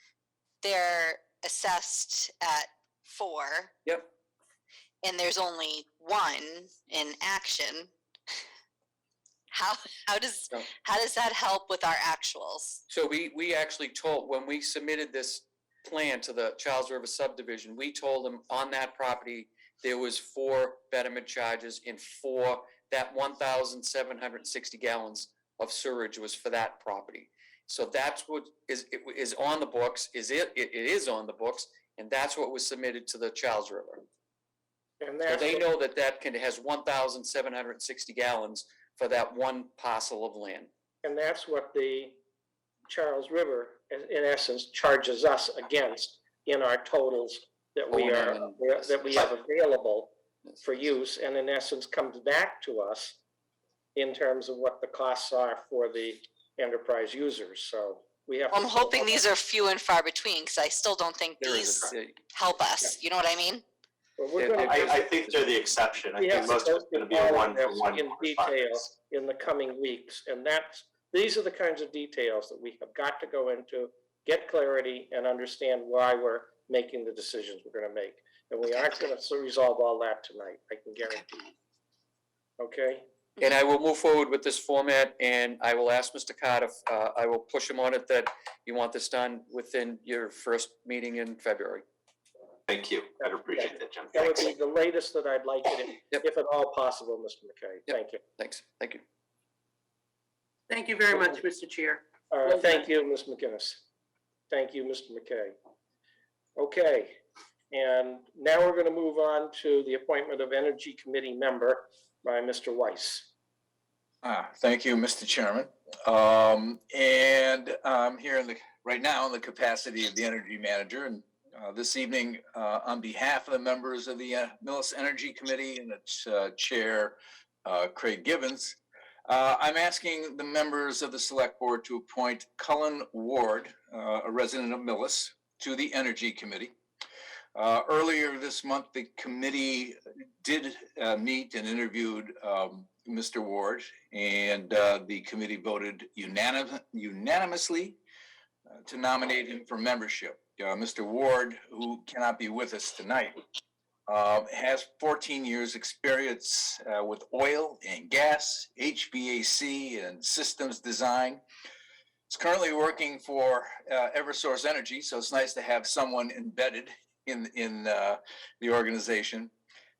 [SPEAKER 3] they're assessed at 4,
[SPEAKER 2] yep,
[SPEAKER 3] and there's only 1 in action, how does that help with our actuals?
[SPEAKER 2] So we actually told, when we submitted this plan to the Charles River subdivision, we told them on that property there was 4 betterment charges and that 1,760 gallons of sewerage was for that property. So that's what is on the books. It is on the books, and that's what was submitted to the Charles River.
[SPEAKER 1] And
[SPEAKER 2] so they know that has 1,760 gallons for that one parcel of land.
[SPEAKER 1] And that's what the Charles River, in essence, charges us against in our totals that we have available for use, and in essence comes back to us in terms of what the costs are for the enterprise users. So we have.
[SPEAKER 3] I'm hoping these are few and far between because I still don't think these help us. You know what I mean?
[SPEAKER 1] But we're gonna.
[SPEAKER 4] I think they're the exception. I
[SPEAKER 1] We have
[SPEAKER 4] think most
[SPEAKER 1] to
[SPEAKER 4] of it's
[SPEAKER 1] go
[SPEAKER 4] gonna be
[SPEAKER 1] through
[SPEAKER 4] a
[SPEAKER 1] all
[SPEAKER 4] one
[SPEAKER 1] of
[SPEAKER 4] for
[SPEAKER 1] this
[SPEAKER 4] one.
[SPEAKER 1] in detail in the coming weeks, and these are the kinds of details that we have got to go into, get clarity, and understand why we're making the decisions we're gonna make. And we aren't gonna resolve all that tonight, I can guarantee. Okay?
[SPEAKER 2] And I will move forward with this format, and I will ask Mr. Carter, I will push him on it that you want this done within your first meeting in February.
[SPEAKER 4] Thank you. I'd appreciate that, Jim.
[SPEAKER 1] That would
[SPEAKER 4] Thanks.
[SPEAKER 1] be the latest that I'd like it, if at all possible, Mr. McKay. Thank you.
[SPEAKER 2] Thanks. Thank you.
[SPEAKER 21] Thank you very much, Mr. Chair.
[SPEAKER 1] Thank you, Ms. McGinnis. Thank you, Mr. McKay. Okay, and now we're going to move on to the appointment of Energy Committee member by Mr. Weiss.
[SPEAKER 6] Thank you, Mr. Chairman. And I'm here right now in the capacity of the Energy Manager, and this evening, on behalf of the members of the Millis Energy Committee and its chair, Craig Gibbons, I'm asking the members of the Select Board to appoint Cullen Ward, a resident of Millis, to the Energy Committee. Earlier this month, the committee did meet and interviewed Mr. Ward, and the committee voted unanimously to nominate him for membership. Mr. Ward, who cannot be with us tonight, has 14 years experience with oil and gas, HVAC, and systems design. He's currently working for Eversource Energy, so it's nice to have someone embedded in the organization.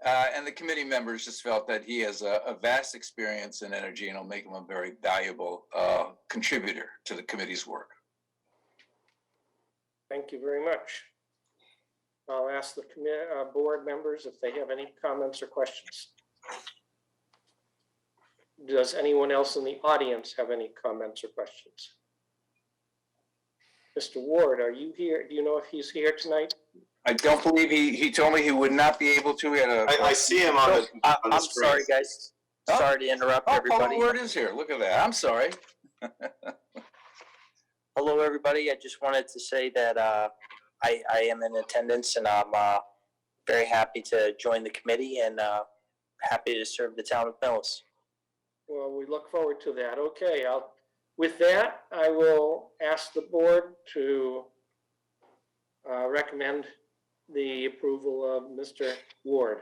[SPEAKER 6] And the committee members just felt that he has a vast experience in energy and will make him a very valuable contributor to the committee's work.
[SPEAKER 1] Thank you very much. I'll ask the board members if they have any comments or questions. Does anyone else in the audience have any comments or questions? Mr. Ward, are you here? Do you know if he's here tonight?
[SPEAKER 6] I don't believe he told me he would not be able to.
[SPEAKER 4] I see him on the
[SPEAKER 5] I'm
[SPEAKER 4] screen.
[SPEAKER 5] sorry, guys. Sorry to interrupt everybody.
[SPEAKER 6] Cullen Ward is here. Look at that. I'm sorry.
[SPEAKER 5] Hello, everybody. I just wanted to say that I am in attendance and I'm very happy to join the committee and happy to serve the town of Millis.
[SPEAKER 1] Well, we look forward to that. Okay, with that, I will ask the board to recommend the approval of Mr. Ward.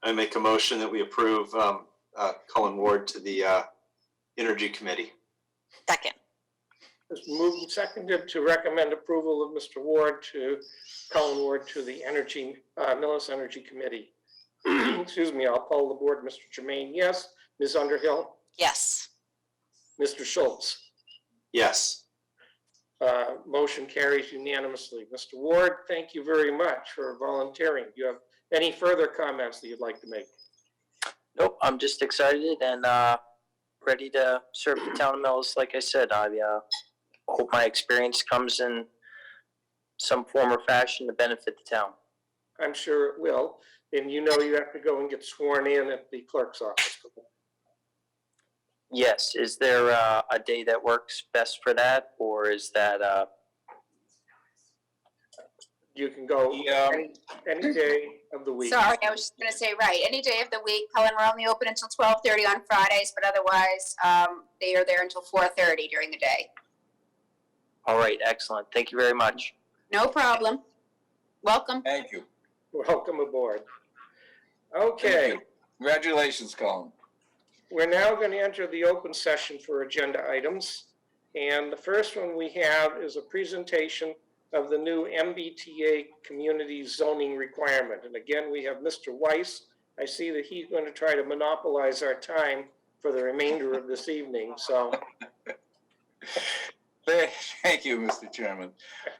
[SPEAKER 4] I make a motion that we approve Cullen Ward to the Energy Committee.
[SPEAKER 3] Second.
[SPEAKER 1] It's moved and seconded to recommend approval of Mr. Ward to Cullen Ward to the Millis Energy Committee. Excuse me, I'll poll the board. Mr. Jermaine, yes. Ms. Underhill?
[SPEAKER 3] Yes.
[SPEAKER 1] Mr. Schultz?
[SPEAKER 4] Yes.
[SPEAKER 1] Motion carries unanimously. Mr. Ward, thank you very much for volunteering. Do you have any further comments that you'd like to make?
[SPEAKER 5] Nope, I'm just excited and ready to serve the town of Millis. Like I said, I hope my experience comes in some form or fashion to benefit the town.
[SPEAKER 1] I'm sure it will. And you know you have to go and get sworn in at the clerk's office.
[SPEAKER 5] Yes, is there a day that works best for that, or is that
[SPEAKER 1] You can go any day of the week.
[SPEAKER 16] Sorry, I was just gonna say, right, any day of the week. Cullen, we're only open until 12:30 on Fridays, but otherwise, they are there until 4:30 during the day.
[SPEAKER 5] all right? Excellent. Thank you very much.
[SPEAKER 16] No problem. Welcome.
[SPEAKER 6] Thank you.
[SPEAKER 1] Welcome aboard. Okay.
[SPEAKER 6] Thank you. Congratulations, Colin.
[SPEAKER 1] We're now going to enter the open session for agenda items. And the first one we have is a presentation of the new MBTA community zoning requirement. And again, we have Mr. Weiss. I see that he's going to try to monopolize our time for the remainder of this evening. So
[SPEAKER 6] Thank you, Mr. Chairman.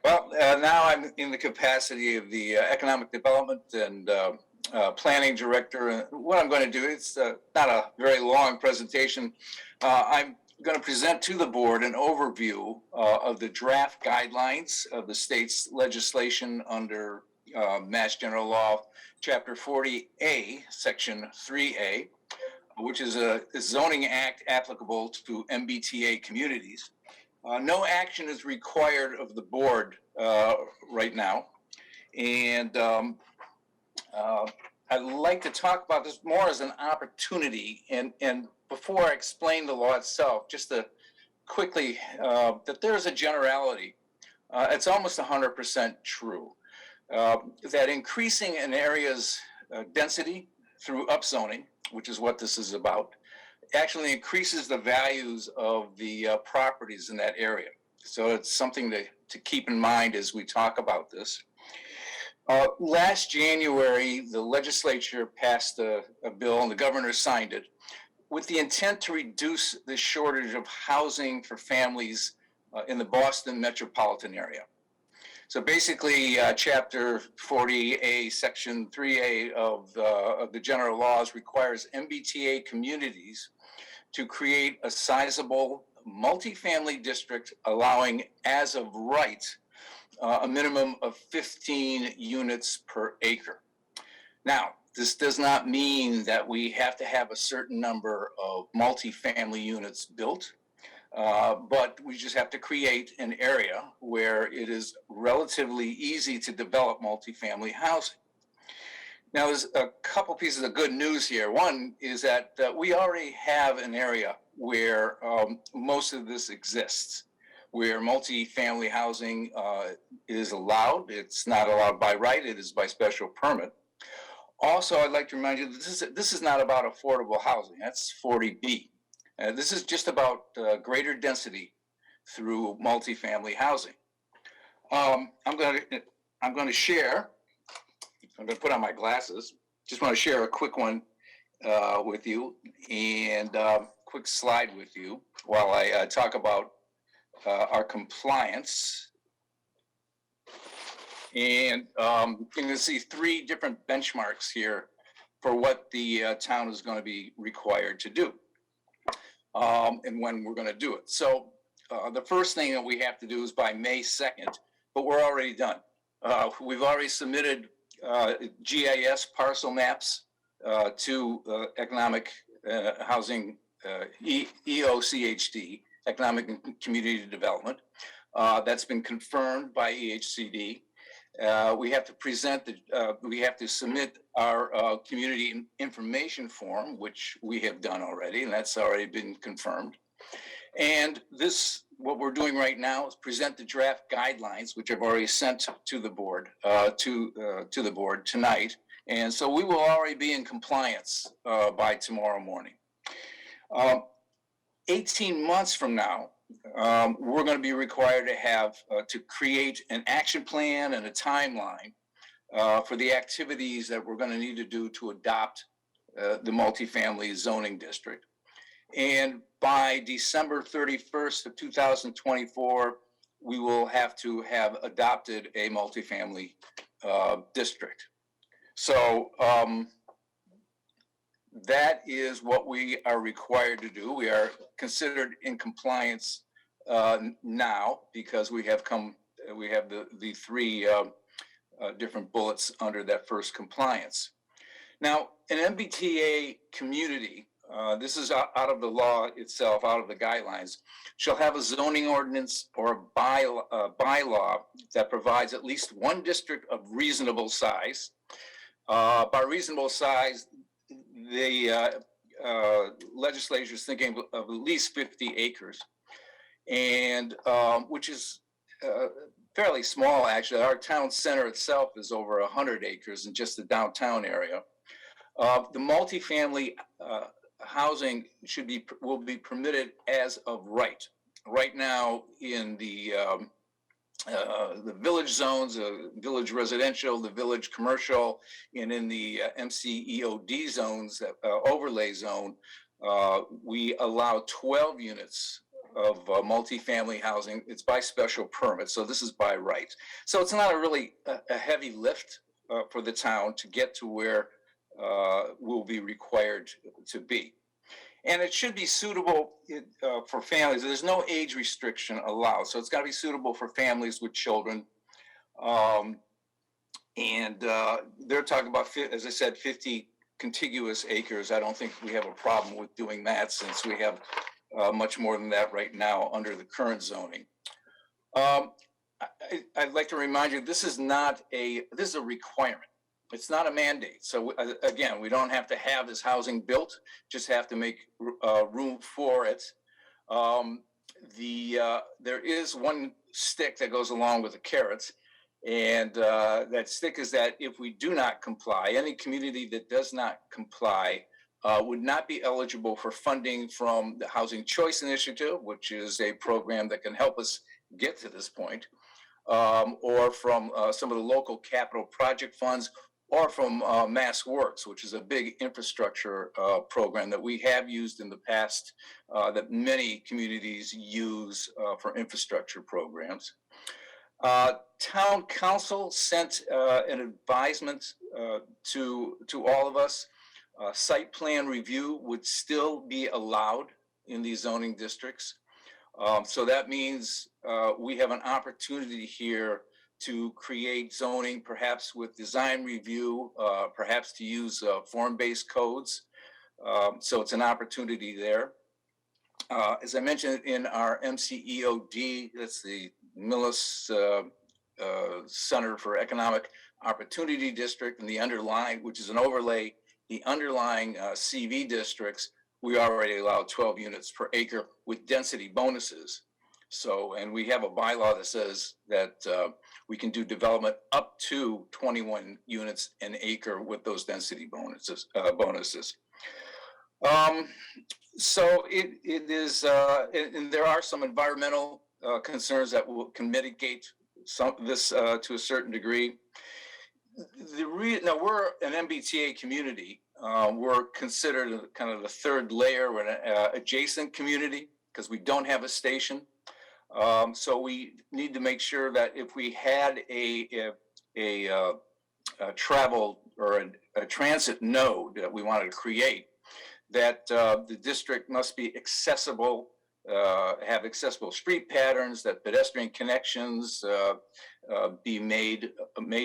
[SPEAKER 6] Well, now I'm in the capacity of the Economic Development and Planning Director. What I'm going to do, it's not a very long presentation. I'm going to present to the board an overview of the draft guidelines of the state's legislation under Mass General Law, Chapter 40A, Section 3A, which is a zoning act applicable to MBTA communities. No action is required of the board right now. And I'd like to talk about this more as an opportunity. And before I explain the law itself, just to quickly, that there's a generality. It's almost 100% true. That increasing an area's density through upzoning, which is what this is about, actually increases the values of the properties in that area. So it's something to keep in mind as we talk about this. Last January, the legislature passed a bill and the governor signed it with the intent to reduce the shortage of housing for families in the Boston metropolitan area. So basically, Chapter 40A, Section 3A of the general laws requires MBTA communities to create a sizable multifamily district allowing, as of right, a minimum of 15 units per acre. Now, this does not mean that we have to have a certain number of multifamily units built, but we just have to create an area where it is relatively easy to develop multifamily housing. Now, there's a couple pieces of good news here. One is that we already have an area where most of this exists, where multifamily housing is allowed. It's not allowed by right, it is by special permit. Also, I'd like to remind you that this is not about affordable housing, that's 40B. This is just about greater density through multifamily housing. I'm going to share, I'm going to put on my glasses, just want to share a quick one with you and quick slide with you while I talk about our compliance. And you can see 3 different benchmarks here for what the town is going to be required to do and when we're going to do it. So the first thing that we have to do is by May 2nd, but we're already done. We've already submitted GIS parcel maps to Economic Housing, EOCHD, Economic and Community Development. That's been confirmed by EHCD. We have to present we have to submit our community information form, which we have done already, and that's already been confirmed. And this, what we're doing right now is present the draft guidelines, which I've already sent to the board, to the board tonight. And so we will already be in compliance by tomorrow morning. 18 months from now, we're going to be required to have to create an action plan and a timeline for the activities that we're going to need to do to adopt the multifamily zoning district. And by December 31st of 2024, we will have to have adopted a multifamily district. So that is what we are required to do. We are considered in compliance now because we have the 3 different bullets under that first compliance. Now, an MBTA community, this is out of the law itself, out of the guidelines, shall have a zoning ordinance or a bylaw that provides at least 1 district of reasonable size. By reasonable size, the legislature is thinking of at least 50 acres, and which is fairly small, actually. Our town center itself is over 100 acres in just the downtown area. The multifamily housing will be permitted as of right. Right now, in the village zones, village residential, the village commercial, and in the MCEOD zones, overlay zone, we allow 12 units of multifamily housing. It's by special permit, so this is by right. So it's not a really a heavy lift for the town to get to where we'll be required to be. And it should be suitable for families. There's no age restriction allowed, so it's got to be suitable for families with children. And they're talking about, as I said, 50 contiguous acres. I don't think we have a problem with doing that since we have much more than that right now under the current zoning. I'd like to remind you, this is a requirement. It's not a mandate. So again, we don't have to have this housing built, just have to make room for it. There is one stick that goes along with the carrots. And that stick is that if we do not comply, any community that does not comply would not be eligible for funding from the Housing Choice Initiative, which is a program that can help us get to this point, or from some of the local capital project funds, or from Mass Works, which is a big infrastructure program that we have used in the past, that many communities use for infrastructure programs. Town council sent an advisement to all of us. Site plan review would still be allowed in these zoning districts. So that means we have an opportunity here to create zoning, perhaps with design review, perhaps to use form-based codes. So it's an opportunity there. As I mentioned in our MCEOD, that's the Millis Center for Economic Opportunity District, and the underlying, which is an overlay, the underlying CV districts, we already allow 12 units per acre with density bonuses. So, and we have a bylaw that says that we can do development up to 21 units an acre with those density bonuses. So it is, and there are some environmental concerns that can mitigate some of this to a certain degree. Now we're an MBTA community. We're considered kind of the third layer. We're an adjacent community because we don't have a station. So we need to make sure that if we had a travel or a transit node that we wanted to create, that the district must be accessible, have accessible street patterns, that pedestrian connections be made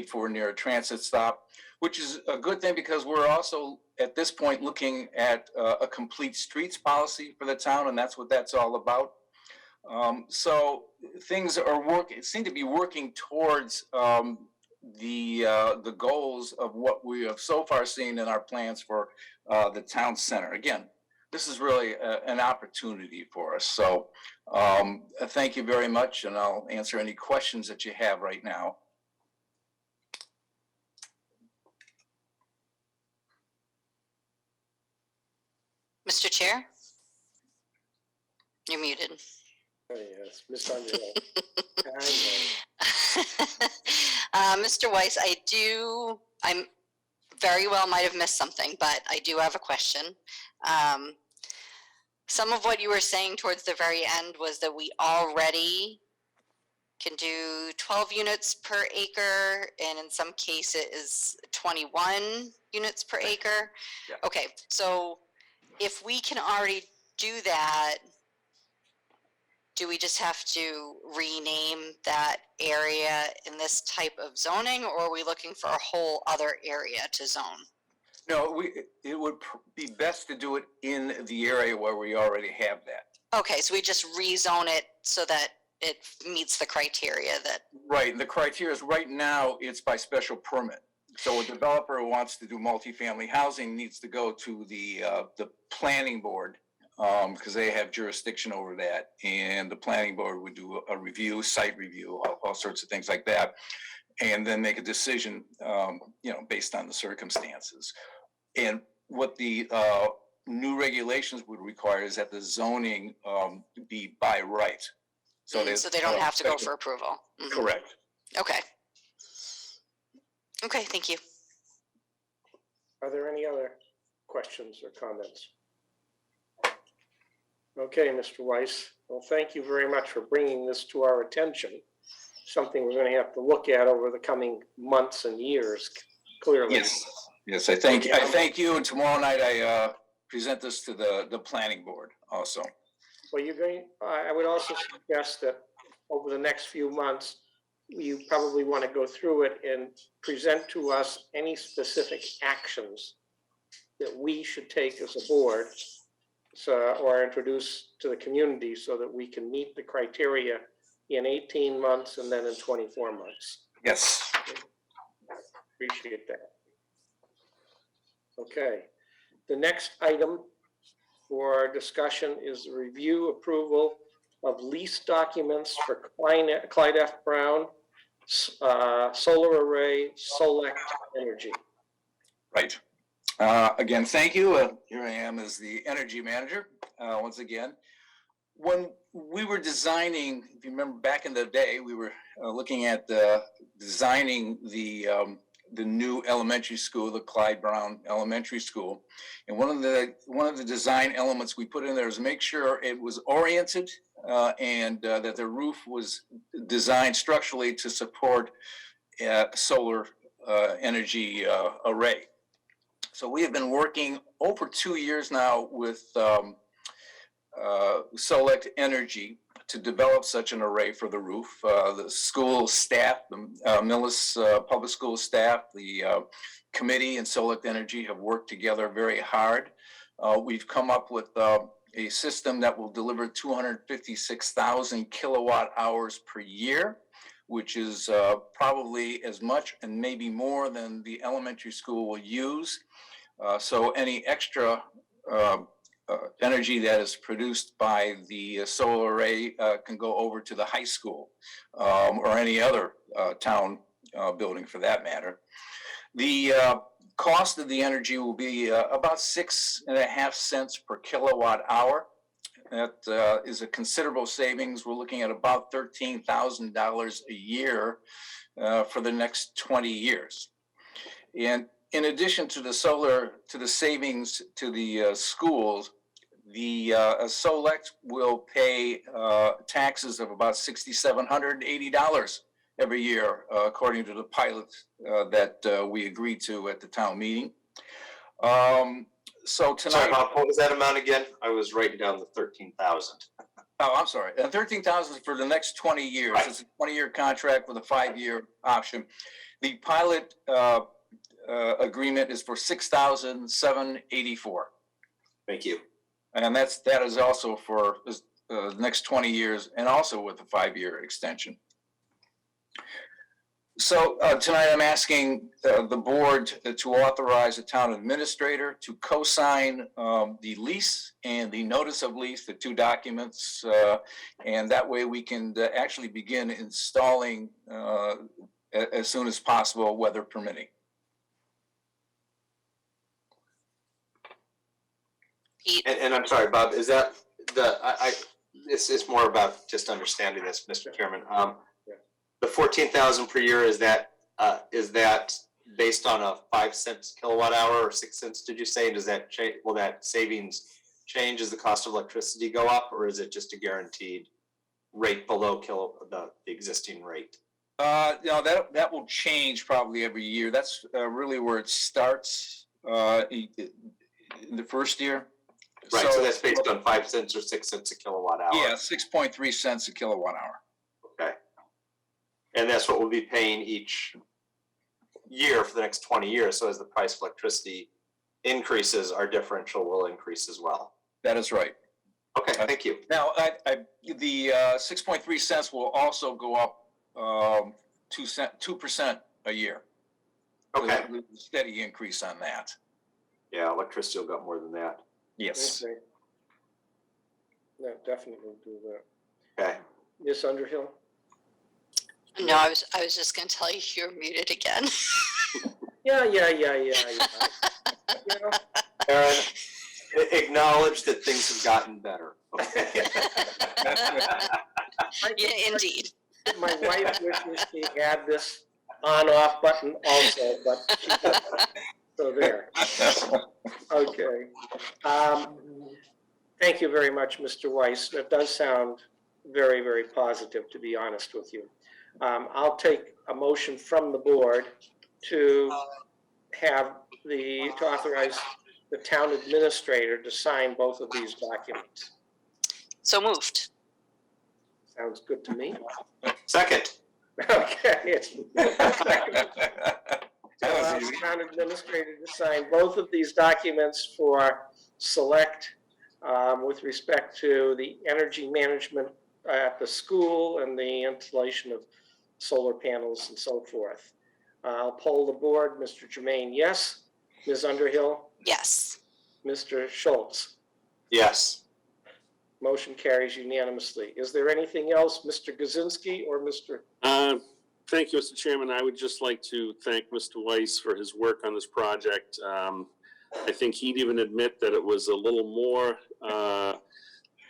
[SPEAKER 6] for near a transit stop, which is a good thing because we're also at this point looking at a complete streets policy for the town, and that's what that's all about. So things are seem to be working towards the goals of what we have so far seen in our plans for the town center. Again, this is really an opportunity for us. So thank you very much, and I'll answer any questions that you have right now.
[SPEAKER 3] Mr. Chair? You're muted.
[SPEAKER 1] Oh, yes, Ms. Underhill.
[SPEAKER 3] Mr. Weiss, I'm very well might have missed something, but I do have a question. Some of what you were saying towards the very end was that we already can do 12 units per acre, and in some cases 21 units per acre.
[SPEAKER 6] Yeah.
[SPEAKER 3] Okay, so if we can already do that, do we just have to rename that area in this type of zoning, or are we looking for a whole other area to zone?
[SPEAKER 6] No, it would be best to do it in the area where we already have that.
[SPEAKER 3] Okay, so we just rezone it so that it meets the criteria that.
[SPEAKER 6] Right, the criteria is right now it's by special permit. So a developer who wants to do multifamily housing needs to go to the planning board, because they have jurisdiction over that, and the planning board would do a review, site review, all sorts of things like that, and then make a decision, based on the circumstances. And what the new regulations would require is that the zoning be by right.
[SPEAKER 3] So they don't have to go for approval. Mm-hmm.
[SPEAKER 6] Correct.
[SPEAKER 3] Okay. Okay, thank you.
[SPEAKER 1] Are there any other questions or comments? Okay, Mr. Weiss. Well, thank you very much for bringing this to our attention. Something we're going to have to look at over the coming months and years, clearly.
[SPEAKER 6] Yes, I thank you. And tomorrow night I present this to the planning board also.
[SPEAKER 1] Well, I would also suggest that over the next few months, you probably want to go through it and present to us any specific actions that we should take as a board, or introduce to the community so that we can meet the criteria in 18 months and then in 24 months.
[SPEAKER 6] Yes.
[SPEAKER 1] Appreciate that. Okay. The next item for discussion is the review approval of lease documents for Clyde F. Brown, solar array, Select Energy.
[SPEAKER 6] Right. Again, thank you. Here I am as the energy manager, once again. When we were designing, if you remember back in the day, we were looking at designing the new elementary school, the Clyde Brown Elementary School. And one of the design elements we put in there is make sure it was oriented and that the roof was designed structurally to support solar energy array. So we have been working over 2 years now with Select Energy to develop such an array for the roof. The school staff, the Millis Public School staff, the committee and Select Energy have worked together very hard. We've come up with a system that will deliver 256,000 kilowatt hours per year, which is probably as much and maybe more than the elementary school will use. So any extra energy that is produced by the solar array can go over to the high school or any other town building for that matter. The cost of the energy will be about 6.5 cents per kilowatt hour. That is a considerable savings. We're looking at about $13,000 a year for the next 20 years. And in addition to the savings to the schools, the Select will pay taxes of about $6,780 every year, according to the pilot that we agreed to at the town meeting. So tonight,
[SPEAKER 4] Sorry, Bob, what was that amount again? I was writing down the 13,000.
[SPEAKER 6] Oh, I'm sorry. 13,000 for the next 20 years. Right. It's a 20-year contract with a 5-year option. The pilot agreement is for $6,784.
[SPEAKER 4] Thank you.
[SPEAKER 6] And that is also for the next 20 years and also with a 5-year extension. So tonight I'm asking the board to authorize the town administrator to co-sign the lease and the notice of lease, the 2 documents, and that way we can actually begin installing as soon as possible, weather permitting.
[SPEAKER 4] And I'm sorry, Bob, is that it's more about just understanding this, Mr. Chairman. The 14,000 per year, is that based on a 5 cents kilowatt hour or 6 cents? Did you say? Does that change? Will that savings change as the cost of electricity go up, or is it just a guaranteed rate below the existing rate?
[SPEAKER 6] No, that will change probably every year. That's really where it starts in the first year.
[SPEAKER 4] Right. So that's based on 5 cents or 6 cents a kilowatt hour.
[SPEAKER 6] Yeah, 6.3 cents a kilowatt hour.
[SPEAKER 4] Okay. And that's what we'll be paying each year for the next 20 years. So as the price of electricity increases, our differential will increase as well.
[SPEAKER 6] That is right.
[SPEAKER 4] Okay, thank you.
[SPEAKER 6] Now, the 6.3 cents will also go up 2% a year.
[SPEAKER 4] Okay.
[SPEAKER 6] With a steady increase on that.
[SPEAKER 4] Yeah, electricity will go up more than that.
[SPEAKER 6] Yes.
[SPEAKER 1] Okay. No, definitely do that.
[SPEAKER 4] Okay.
[SPEAKER 1] Ms. Underhill?
[SPEAKER 3] No, I was just going to tell you you're muted again.
[SPEAKER 1] Yeah.
[SPEAKER 4] Aaron, acknowledge that things have gotten better. Okay.
[SPEAKER 3] Yeah, indeed.
[SPEAKER 1] My wife wishes she had this on-off button also, but she doesn't. So there. Okay. Thank you very much, Mr. Weiss. That does sound very, very positive, to be honest with you. I'll take a motion from the board to authorize the town administrator to sign both of these documents.
[SPEAKER 3] So moved.
[SPEAKER 1] Sounds good to me.
[SPEAKER 4] Second.
[SPEAKER 1] Okay. Town administrator to sign both of these documents for Select with respect to the energy management at the school and the installation of solar panels and so forth. I'll poll the board. Mr. Jermaine, yes. Ms. Underhill?
[SPEAKER 3] Yes.
[SPEAKER 1] Mr. Schultz?
[SPEAKER 4] Yes.
[SPEAKER 1] Motion carries unanimously. Is there anything else, Mr. Gazinski or Mr.?
[SPEAKER 7] Thank you, Mr. Chairman. I would just like to thank Mr. Weiss for his work on this project. I think he'd even admit that it was a little more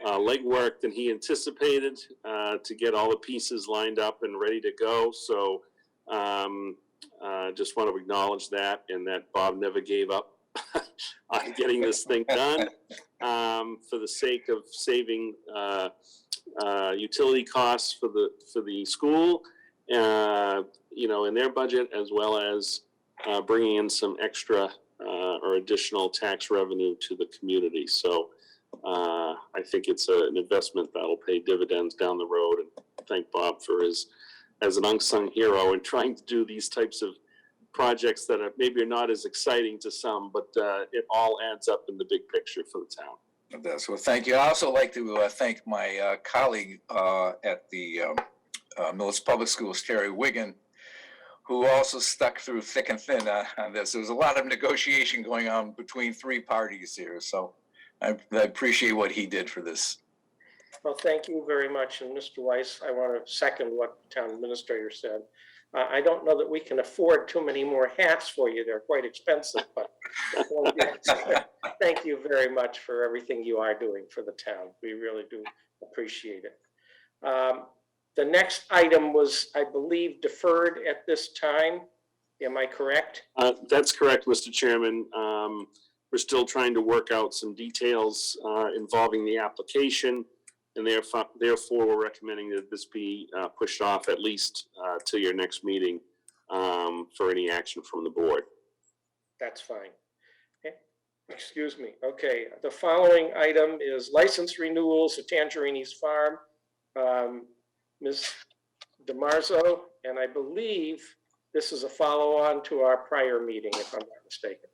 [SPEAKER 7] legwork than he anticipated to get all the pieces lined up and ready to go. So just want to acknowledge that, and that Bob never gave up on getting this thing done for the sake of saving utility costs for the school, in their budget, as well as bringing in some extra or additional tax revenue to the community. So I think it's an investment that'll pay dividends down the road, and thank Bob for his, as an unsung hero in trying to do these types of projects that are maybe not as exciting to some, but it all adds up in the big picture for the town.
[SPEAKER 6] It does. Well, thank you. I also like to thank my colleague at the Millis Public Schools, Terry Wiggin, who also stuck through thick and thin on this. There was a lot of negotiation going on between three parties here, so I appreciate what he did for this.
[SPEAKER 1] Well, thank you very much. And Mr. Weiss, I want to second what the town administrator said. I don't know that we can afford too many more hats for you. They're quite expensive, but thank you very much for everything you are doing for the town. We really do appreciate it. The next item was, I believe, deferred at this time. Am I correct?
[SPEAKER 7] That's correct, Mr. Chairman. We're still trying to work out some details involving the application, and therefore we're recommending that this be pushed off at least to your next meeting for any action from the board.
[SPEAKER 1] That's fine. Okay. Excuse me. Okay, the following item is license renewals at Tangerini's Farm. Ms. DiMarzo, and I believe this is a follow-on to our prior meeting, if I'm not mistaken.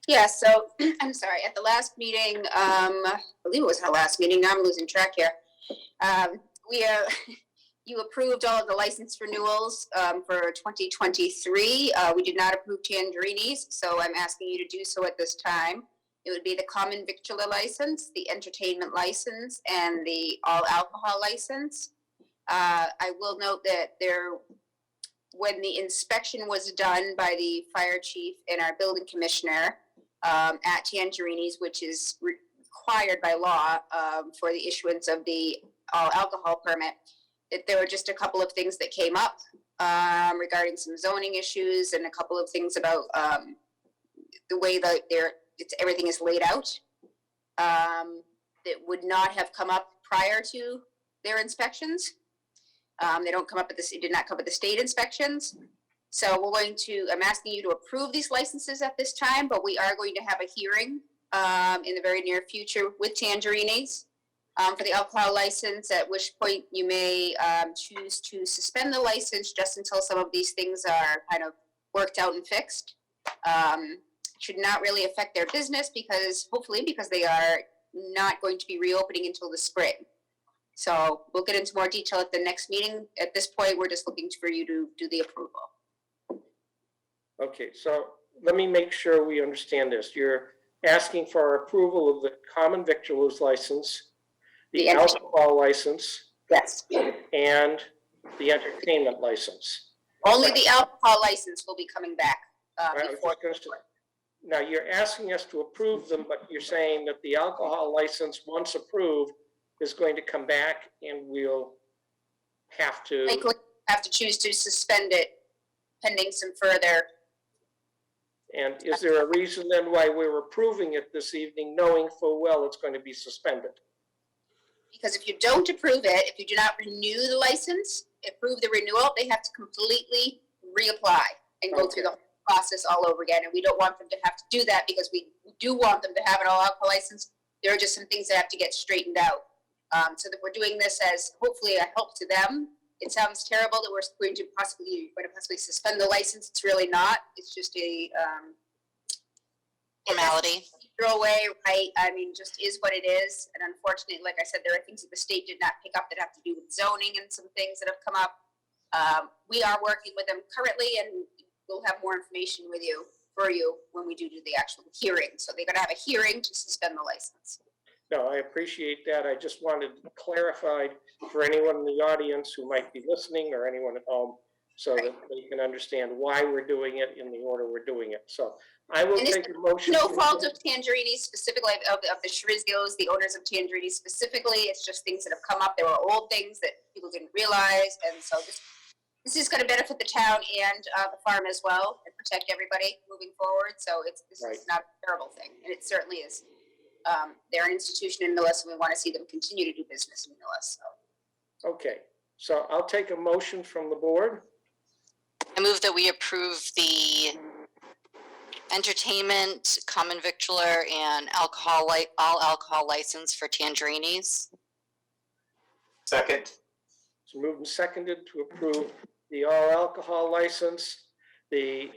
[SPEAKER 16] Yeah, so I'm sorry, at the last meeting, I believe it was our last meeting, now I'm losing track here. You approved all of the license renewals for 2023. We did not approve Tangerini's, so I'm asking you to do so at this time. It would be the common victular license, the entertainment license, and the all alcohol license. I will note that when the inspection was done by the fire chief and our building commissioner at Tangerini's, which is required by law for the issuance of the all alcohol permit, that there were just a couple of things that came up regarding some zoning issues and a couple of things about the way that everything is laid out that would not have come up prior to their inspections. They don't come up it did not come up at the state inspections. So I'm asking you to approve these licenses at this time, but we are going to have a hearing in the very near future with Tangerini's for the alcohol license, at which point you may choose to suspend the license just until some of these things are kind of worked out and fixed. Should not really affect their business hopefully because they are not going to be reopening until the spring. So we'll get into more detail at the next meeting. At this point, we're just looking for you to do the approval.
[SPEAKER 1] Okay, so let me make sure we understand this. You're asking for our approval of the common victuals license, the alcohol license.
[SPEAKER 16] Yes.
[SPEAKER 1] And the entertainment license.
[SPEAKER 16] Only the alcohol license will be coming back.
[SPEAKER 1] Now, you're asking us to approve them, but you're saying that the alcohol license, once approved, is going to come back and we'll have to.
[SPEAKER 16] Likely have to choose to suspend it pending some further.
[SPEAKER 1] And is there a reason then why we're approving it this evening, knowing full well it's going to be suspended?
[SPEAKER 16] Because if you don't approve it, if you do not renew the license, approve the renewal, they have to completely reapply and go through the whole process all over again. And we don't want them to have to do that because we do want them to have an all alcohol license. There are just some things that have to get straightened out. So that we're doing this as hopefully a help to them. It sounds terrible that we're going to possibly suspend the license. It's really not. It's just a
[SPEAKER 3] formality.
[SPEAKER 16] throw away, right? I mean, just is what it is. And unfortunately, like I said, there are things that the state did not pick up that have to do with zoning and some things that have come up. We are working with them currently, and we'll have more information for you when we do the actual hearing. So they're gonna have a hearing to suspend the license.
[SPEAKER 1] No, I appreciate that. I just wanted clarified for anyone in the audience who might be listening or anyone at home, so that they can understand why we're doing it in the order we're doing it. So I will
[SPEAKER 16] And it's
[SPEAKER 1] take a motion.
[SPEAKER 16] no fault of Tangerini specifically, of the Sharizgios, the owners of Tangerini specifically. It's just things that have come up. There were old things that people didn't realize. And so this is going to benefit the town and the farm as well, and protect everybody moving forward. So this is not a terrible thing. And it certainly is. They're an institution in Millis, and we want to see them continue to do business in Millis. So.
[SPEAKER 1] Okay, so I'll take a motion from the board.
[SPEAKER 3] I move that we approve the entertainment, common victular, and all alcohol license for Tangerini's.
[SPEAKER 4] Second.
[SPEAKER 1] It's moved and seconded to approve the all alcohol license, the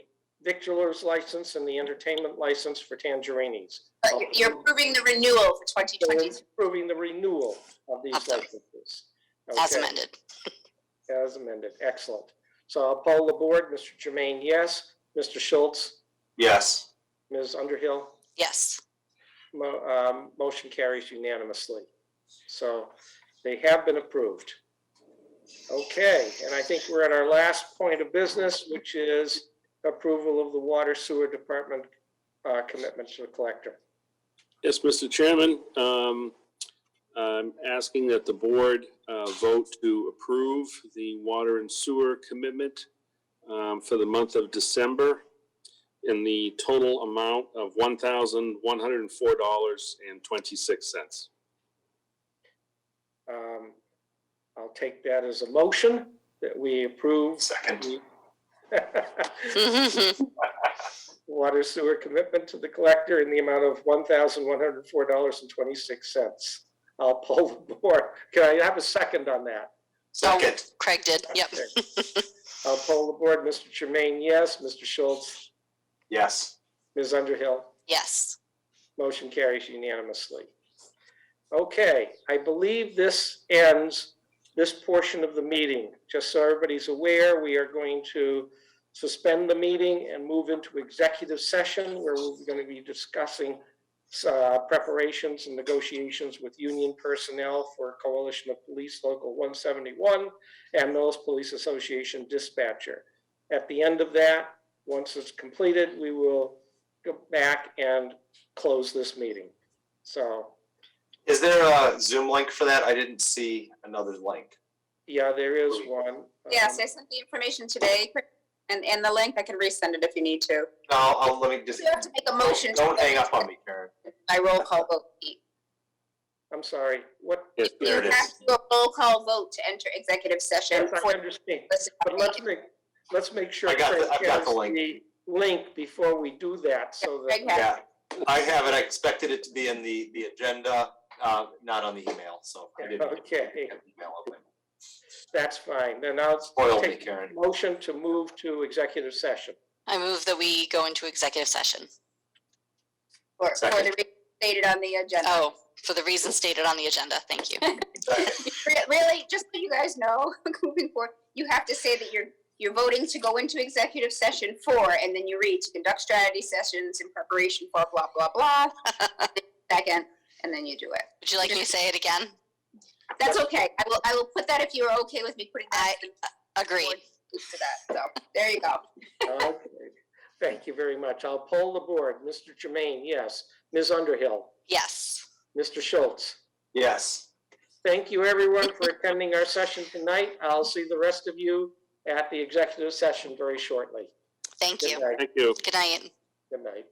[SPEAKER 1] victualers license, and the entertainment license for Tangerini's.
[SPEAKER 16] You're approving the renewal for 2020.
[SPEAKER 1] Approving the renewal of these licenses.
[SPEAKER 3] As amended.
[SPEAKER 1] As amended, excellent. So I'll poll the board. Mr. Jermaine, yes. Mr. Schultz?
[SPEAKER 4] Yes.
[SPEAKER 1] Ms. Underhill?
[SPEAKER 3] Yes.
[SPEAKER 1] Motion carries unanimously. So they have been approved. Okay, and I think we're at our last point of business, which is approval of the water sewer department commitment to the collector.
[SPEAKER 7] Yes, Mr. Chairman, I'm asking that the board vote to approve the water and sewer commitment for the month of December in the total amount of $1,104.26.
[SPEAKER 1] I'll take that as a motion that we approve.
[SPEAKER 4] Second.
[SPEAKER 1] Water sewer commitment to the collector in the amount of $1,104.26. I'll poll the board. Can I have a second on that?
[SPEAKER 4] Second.
[SPEAKER 3] Craig did, yep.
[SPEAKER 1] Okay. I'll poll the board. Mr. Jermaine, yes. Mr. Schultz?
[SPEAKER 4] Yes.
[SPEAKER 1] Ms. Underhill?
[SPEAKER 3] Yes.
[SPEAKER 1] Motion carries unanimously. Okay, I believe this ends this portion of the meeting. Just so everybody's aware, we are going to suspend the meeting and move into executive session where we're going to be discussing preparations and negotiations with union personnel for Coalition of Police Local 171 and Millis Police Association dispatcher. At the end of that, once it's completed, we will go back and close this meeting. So.
[SPEAKER 4] Is there a Zoom link for that? I didn't see another link.
[SPEAKER 1] Yeah, there is one.
[SPEAKER 16] Yes, I sent the information today, and the link, I can resend it if you need to.
[SPEAKER 4] No, let me just.
[SPEAKER 16] You have to make a motion.
[SPEAKER 4] Don't hang up on me, Karen.
[SPEAKER 16] By roll call vote.
[SPEAKER 1] I'm sorry, what?
[SPEAKER 4] Yes, there it
[SPEAKER 16] You
[SPEAKER 4] is.
[SPEAKER 16] have to do a roll call vote to enter executive session.
[SPEAKER 1] Yes, I understand, but let's make sure.
[SPEAKER 4] I've got the link.
[SPEAKER 1] The link before we do that, so that.
[SPEAKER 4] Yeah, I have it. I expected it to be in the agenda, not on the email, so I didn't.
[SPEAKER 1] Okay.
[SPEAKER 4] Email open.
[SPEAKER 1] That's fine, then I'll
[SPEAKER 4] Spoiled me,
[SPEAKER 1] take a
[SPEAKER 4] Karen.
[SPEAKER 1] motion to move to executive session.
[SPEAKER 3] I move that we go into executive session.
[SPEAKER 16] For the reason stated on the agenda.
[SPEAKER 3] Oh, for the reason stated on the agenda, thank you.
[SPEAKER 16] Really, just so you guys know, moving forward, you have to say that you're voting to go into executive session for, and then you read to conduct strategy sessions in preparation for blah, blah, blah. Second, and then you do it.
[SPEAKER 3] Would you like me to say it again?
[SPEAKER 16] That's okay. I will put that if you're okay with me putting that.
[SPEAKER 3] Agreed.
[SPEAKER 16] To that. So there you go.
[SPEAKER 1] Okay. Thank you very much. I'll poll the board. Mr. Jermaine, yes. Ms. Underhill?
[SPEAKER 3] Yes.
[SPEAKER 1] Mr. Schultz?
[SPEAKER 4] Yes.
[SPEAKER 1] Thank you, everyone, for attending our session tonight. I'll see the rest of you at the executive session very shortly.
[SPEAKER 3] Thank you.
[SPEAKER 1] Good night.
[SPEAKER 7] Thank you.
[SPEAKER 3] Good night.
[SPEAKER 1] Good night.